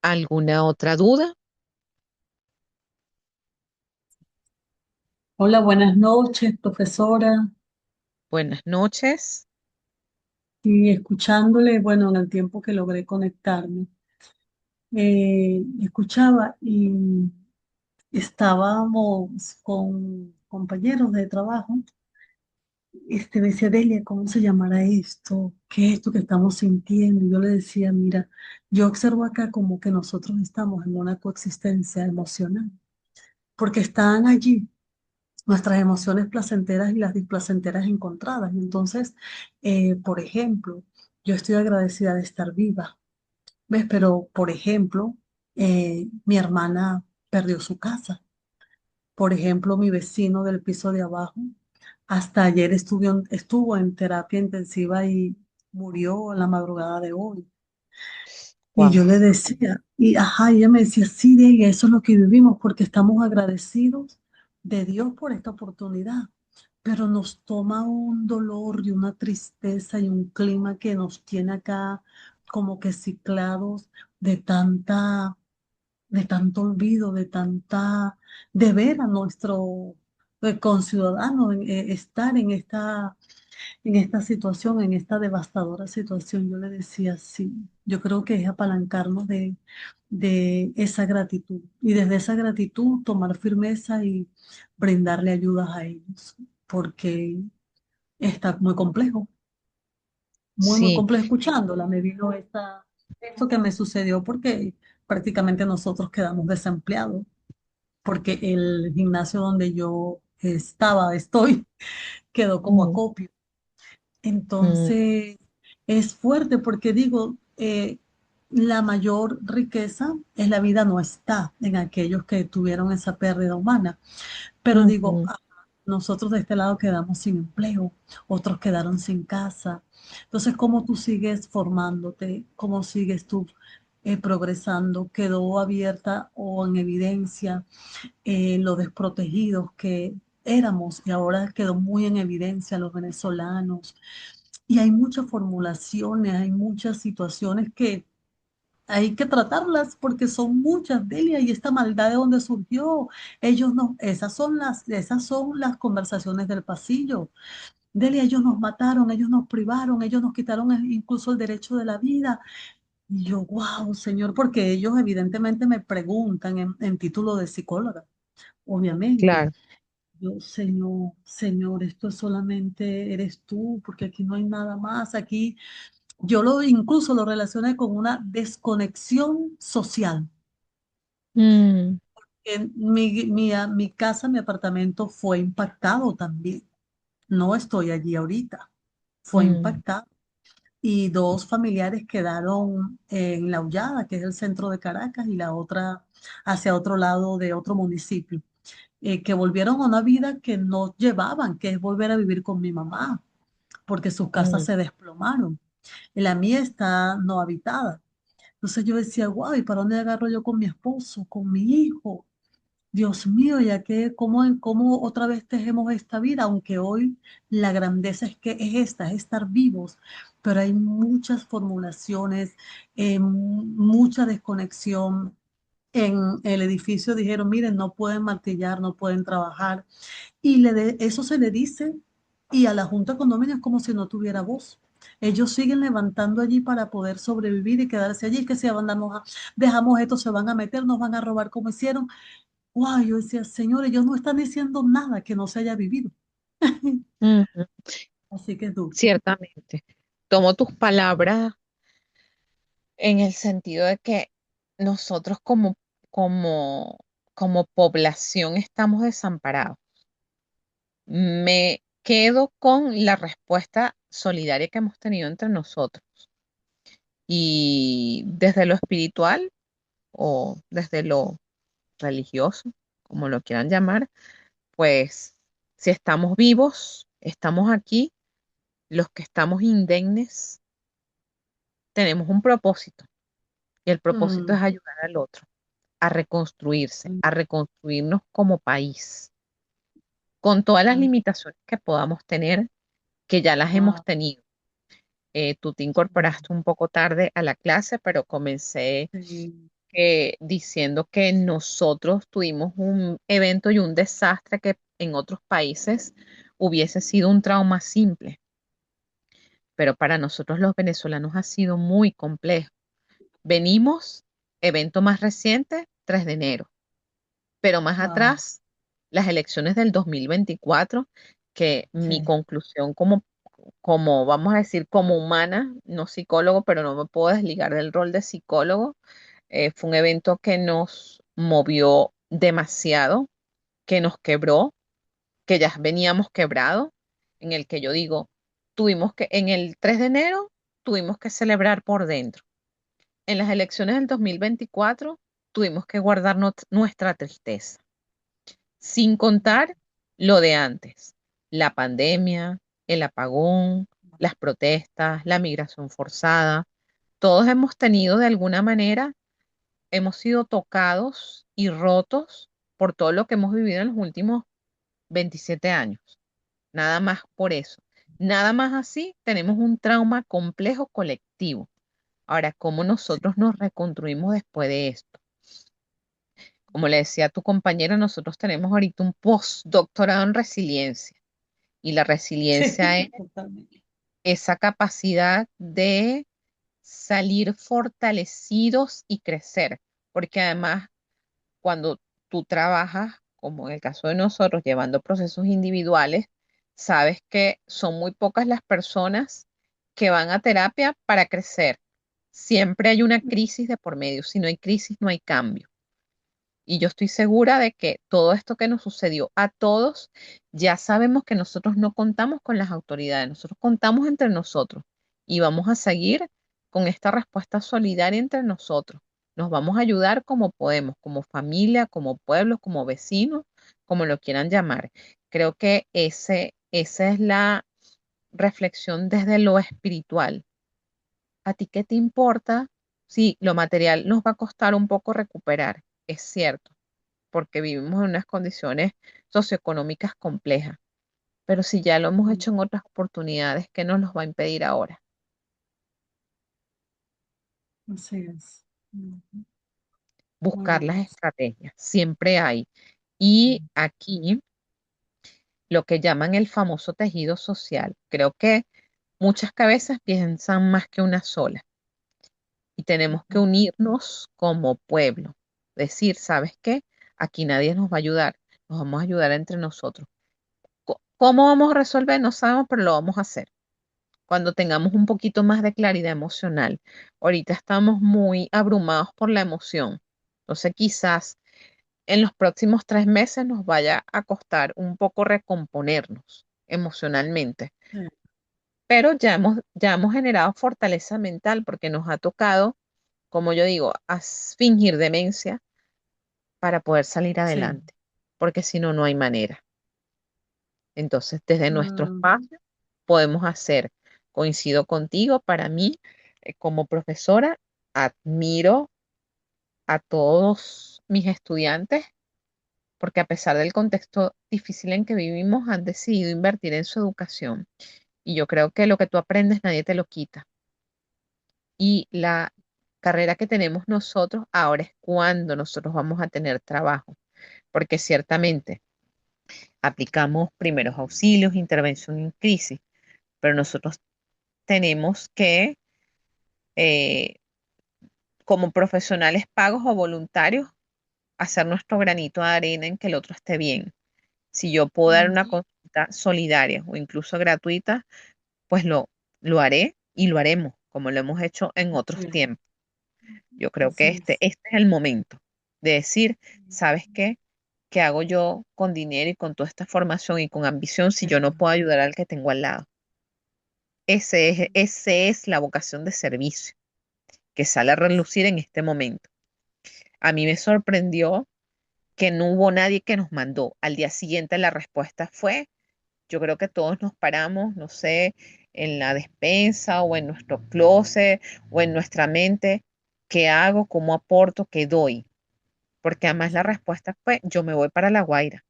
¿Alguna otra duda? Hola, buenas noches, profesora. Buenas noches. Y escuchándole, bueno, en el tiempo que logré conectarme, escuchaba y estábamos con compañeros de trabajo. Me decía, Delia, ¿cómo se llamará esto? ¿Qué es esto que estamos sintiendo? Y yo le decía, mira, yo observo acá como que nosotros estamos en una coexistencia emocional, porque están allí nuestras emociones placenteras y las displacenteras encontradas. Y entonces, por ejemplo, yo estoy agradecida de estar viva, ¿ves? Pero, por ejemplo, mi hermana perdió su casa. Por ejemplo, mi vecino del piso de abajo, hasta ayer estuvo en terapia intensiva y murió en la madrugada de hoy. Y Wow. yo le decía, y ajá, ella me decía, sí, Delia, eso es lo que vivimos porque estamos agradecidos de Dios por esta oportunidad, pero nos toma un dolor y una tristeza y un clima que nos tiene acá como que ciclados de de tanto olvido, de ver a nuestro conciudadano estar en esta situación, en esta devastadora situación. Yo le decía, sí, yo creo que es apalancarnos de esa gratitud y desde esa gratitud tomar firmeza y brindarle ayudas a ellos, porque está muy complejo, muy Sí. complejo. Escuchándola, me vino esto que me sucedió porque prácticamente nosotros quedamos desempleados, porque el gimnasio donde yo estoy, quedó como Mm, acopio. mm, Entonces, es fuerte porque digo, la mayor riqueza en la vida no está en aquellos que tuvieron esa pérdida humana, pero digo, ujú, nosotros de este lado quedamos sin empleo, otros quedaron sin casa. Entonces, ¿cómo tú sigues formándote? ¿Cómo sigues tú progresando? ¿Quedó abierta o en evidencia lo desprotegidos que éramos y ahora quedó muy en evidencia los venezolanos? Y hay muchas formulaciones, hay muchas situaciones que hay que tratarlas porque son muchas, Delia, y esta maldad de dónde surgió. Ellos no, esas son las conversaciones del pasillo. Delia, ellos nos mataron, ellos nos privaron, ellos nos quitaron incluso el derecho de la vida. Y yo, wow, Señor, porque ellos evidentemente me preguntan en título de psicóloga, obviamente. claro. Yo, Señor, Señor, esto solamente eres tú, porque aquí no hay nada más. Aquí yo incluso lo relacioné con una desconexión social. Mm, Mi casa, mi apartamento fue impactado también. No estoy allí ahorita. Fue mm, impactado. Y dos familiares quedaron en La Hollada, que es el centro de Caracas, y la otra hacia otro lado de otro municipio, que volvieron a una vida que no llevaban, que es volver a vivir con mi mamá, porque sus casas mm, se desplomaron. La mía está no habitada. Entonces yo decía, guau, ¿y para dónde agarro yo con mi esposo, con mi hijo? Dios mío, ya que cómo otra vez tejemos esta vida, aunque hoy la grandeza es que es esta, es estar vivos, pero hay muchas formulaciones, mucha desconexión. En el edificio dijeron, miren, no pueden martillar, no pueden trabajar, y eso se le dice, y a la Junta de Condominio es como si no tuviera voz. Ellos siguen levantando allí para poder sobrevivir y quedarse allí, que si dejamos esto, se van a meter, nos van a robar como hicieron. Wow, yo decía, señores, ellos no están diciendo nada que no se haya vivido. ujú. Así que tú. Ciertamente. Tomo tus palabras en el sentido de que nosotros como, como población estamos desamparados. Me quedo con la respuesta solidaria que hemos tenido entre nosotros y desde lo espiritual o desde lo religioso, como lo quieran llamar, pues si estamos vivos, estamos aquí, los que estamos indemnes, tenemos un propósito y el propósito Mm, es ayudar al otro a reconstruirse, a reconstruirnos como país, con todas las mm, limitaciones que podamos tener, que ya las hemos wow, tenido. Tú te sí, incorporaste un poco tarde a la clase, pero comencé sí, diciendo que nosotros tuvimos un evento y un desastre que en otros países hubiese sido un trauma simple, pero para nosotros los venezolanos ha sido muy complejo. Venimos, evento más reciente, 3 de enero, pero más wow, atrás, las elecciones del 2024, que mi sí, conclusión como, vamos a decir, como humana, no psicólogo, pero no me puedo desligar del rol de psicólogo, fue un evento que nos movió demasiado, que nos quebró, que ya veníamos quebrados, en el que yo digo, en el 3 de enero tuvimos que celebrar por dentro. En las elecciones del 2024 tuvimos que guardar nuestra tristeza, sin contar lo de antes, la pandemia, el apagón, las protestas, la migración forzada. Todos hemos tenido de alguna manera, hemos sido tocados y rotos por todo lo que hemos vivido en los últimos 27 años. Nada más por eso. Nada más así, tenemos un trauma complejo colectivo. Ahora, ¿cómo Sí, nosotros nos reconstruimos después de esto? Como le decía a tu compañera, nosotros tenemos ahorita un postdoctorado en resiliencia y la sí, resiliencia es totalmente. esa capacidad de salir fortalecidos y crecer, porque además cuando tú trabajas, como en el caso de nosotros, llevando procesos individuales, sabes que son muy pocas las personas que van a terapia para crecer. Siempre hay una crisis de por medio. Si no hay crisis, no hay cambio. Y yo estoy segura de que todo esto que nos sucedió a todos, ya sabemos que nosotros no contamos con las autoridades, nosotros contamos entre nosotros y vamos a seguir con esta respuesta solidaria entre nosotros. Nos vamos a ayudar como podemos, como familia, como pueblo, como vecinos, como lo quieran llamar. Creo que esa es la reflexión desde lo espiritual. ¿A ti qué te importa? Sí, lo material nos va a costar un poco recuperar, es cierto porque vivimos en unas condiciones socioeconómicas complejas. Pero si ya lo hemos hecho en otras oportunidades, ¿qué nos los va a impedir ahora? Así es. Ujú. Muy Buscar las bien. estrategias, siempre hay. Y aquí lo que llaman el famoso tejido social. Creo que muchas cabezas piensan más que una sola y tenemos que Ujú. unirnos como pueblo. Decir, ¿sabes qué? Aquí nadie nos va a ayudar, nos vamos a ayudar entre nosotros. ¿Cómo vamos a resolver? No sabemos, pero lo vamos a hacer cuando tengamos un poquito más de claridad emocional. Ahorita estamos muy abrumados por la emoción. Entonces quizás en los próximos 3 meses nos vaya a costar un poco recomponernos emocionalmente. Sí. Pero ya hemos generado fortaleza mental porque nos ha tocado, como yo digo, fingir demencia para poder salir Sí. adelante. Porque si no, no hay manera. Entonces, desde nuestro Ujú. espacio podemos hacer, coincido contigo, para mí, como profesora, admiro a todos mis estudiantes porque a pesar del contexto difícil en que vivimos, han decidido invertir en su educación. Y yo creo que lo que tú aprendes nadie te lo quita. Y la carrera que tenemos nosotros ahora es cuando nosotros vamos a tener trabajo, porque ciertamente aplicamos primeros auxilios, intervención en crisis, pero nosotros tenemos que, eh, como profesionales pagos o voluntarios, hacer nuestro granito de arena en que el otro esté bien. Si yo puedo dar una Ujú. consulta solidaria o incluso gratuita, pues lo haré y lo haremos, como lo hemos hecho en otros Sí, tiempos. Yo creo que así es. este es el momento de decir, ¿sabes qué? ¿Qué hago yo con dinero y con toda esta formación y con ambición si yo no puedo ayudar al que tengo al lado? Ese es la vocación de servicio que sale a relucir en este momento. A mí me sorprendió que no hubo nadie que nos mandó. Al día siguiente la respuesta fue, yo creo que todos nos paramos, no sé, en la despensa o en nuestro closet o en nuestra mente, ¿qué hago? ¿Cómo aporto? ¿Qué doy? Porque además la respuesta fue, yo me voy para La Guaira.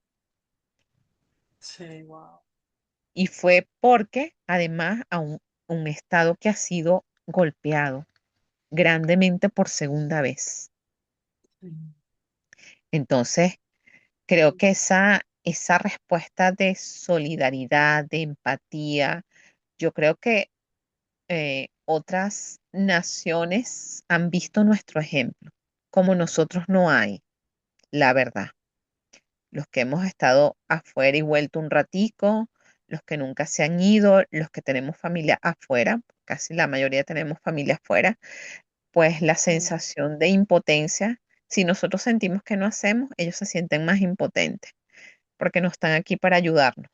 Sí, wow. Y fue porque además a un estado que ha sido golpeado grandemente por segunda vez. Sí. Entonces, creo que esa respuesta de solidaridad, de empatía, yo creo que otras naciones han visto nuestro ejemplo, como nosotros no hay, la verdad. Los que hemos estado afuera y vuelto un ratico, los que nunca se han ido, los que tenemos familia afuera, casi la mayoría tenemos familia afuera, pues la Sí. sensación de impotencia, si nosotros sentimos que no hacemos, ellos se sienten más impotentes porque no están aquí para ayudarnos.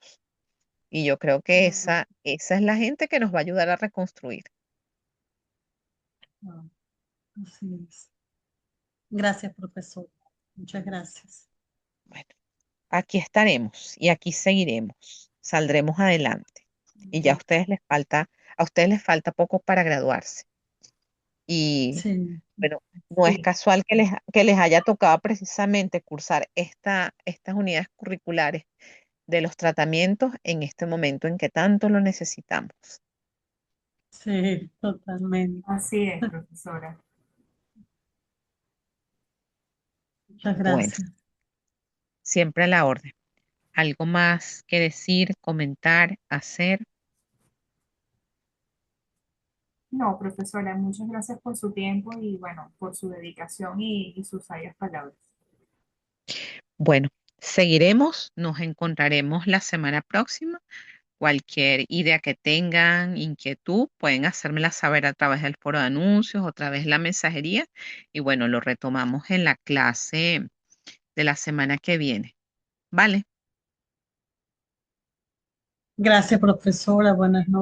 Y yo creo que Ujú. esa es la gente que nos va a ayudar a reconstruir. Ah, así es. Gracias, profesor. Muchas gracias. Bueno, aquí estaremos y aquí seguiremos. Saldremos adelante. Y ya a ustedes les falta poco para graduarse. Y Sí, bueno, no es Sí, casual que les haya tocado precisamente cursar estas unidades curriculares de los tratamientos en este momento en que tanto lo necesitamos. sí, totalmente. así es, profesora. Muchas Bueno, gracias. siempre a la orden. ¿Algo más que decir, comentar, hacer? No, profesora, muchas gracias por su tiempo y bueno, por su dedicación y sus sabias palabras. Bueno, seguiremos, nos encontraremos la semana próxima. Cualquier idea que tengan, inquietud, pueden hacérmela saber a través del foro de anuncios o a través de la mensajería. Y bueno, lo retomamos en la clase de la semana que viene. ¿Vale? Gracias, profesora. Buenas noches.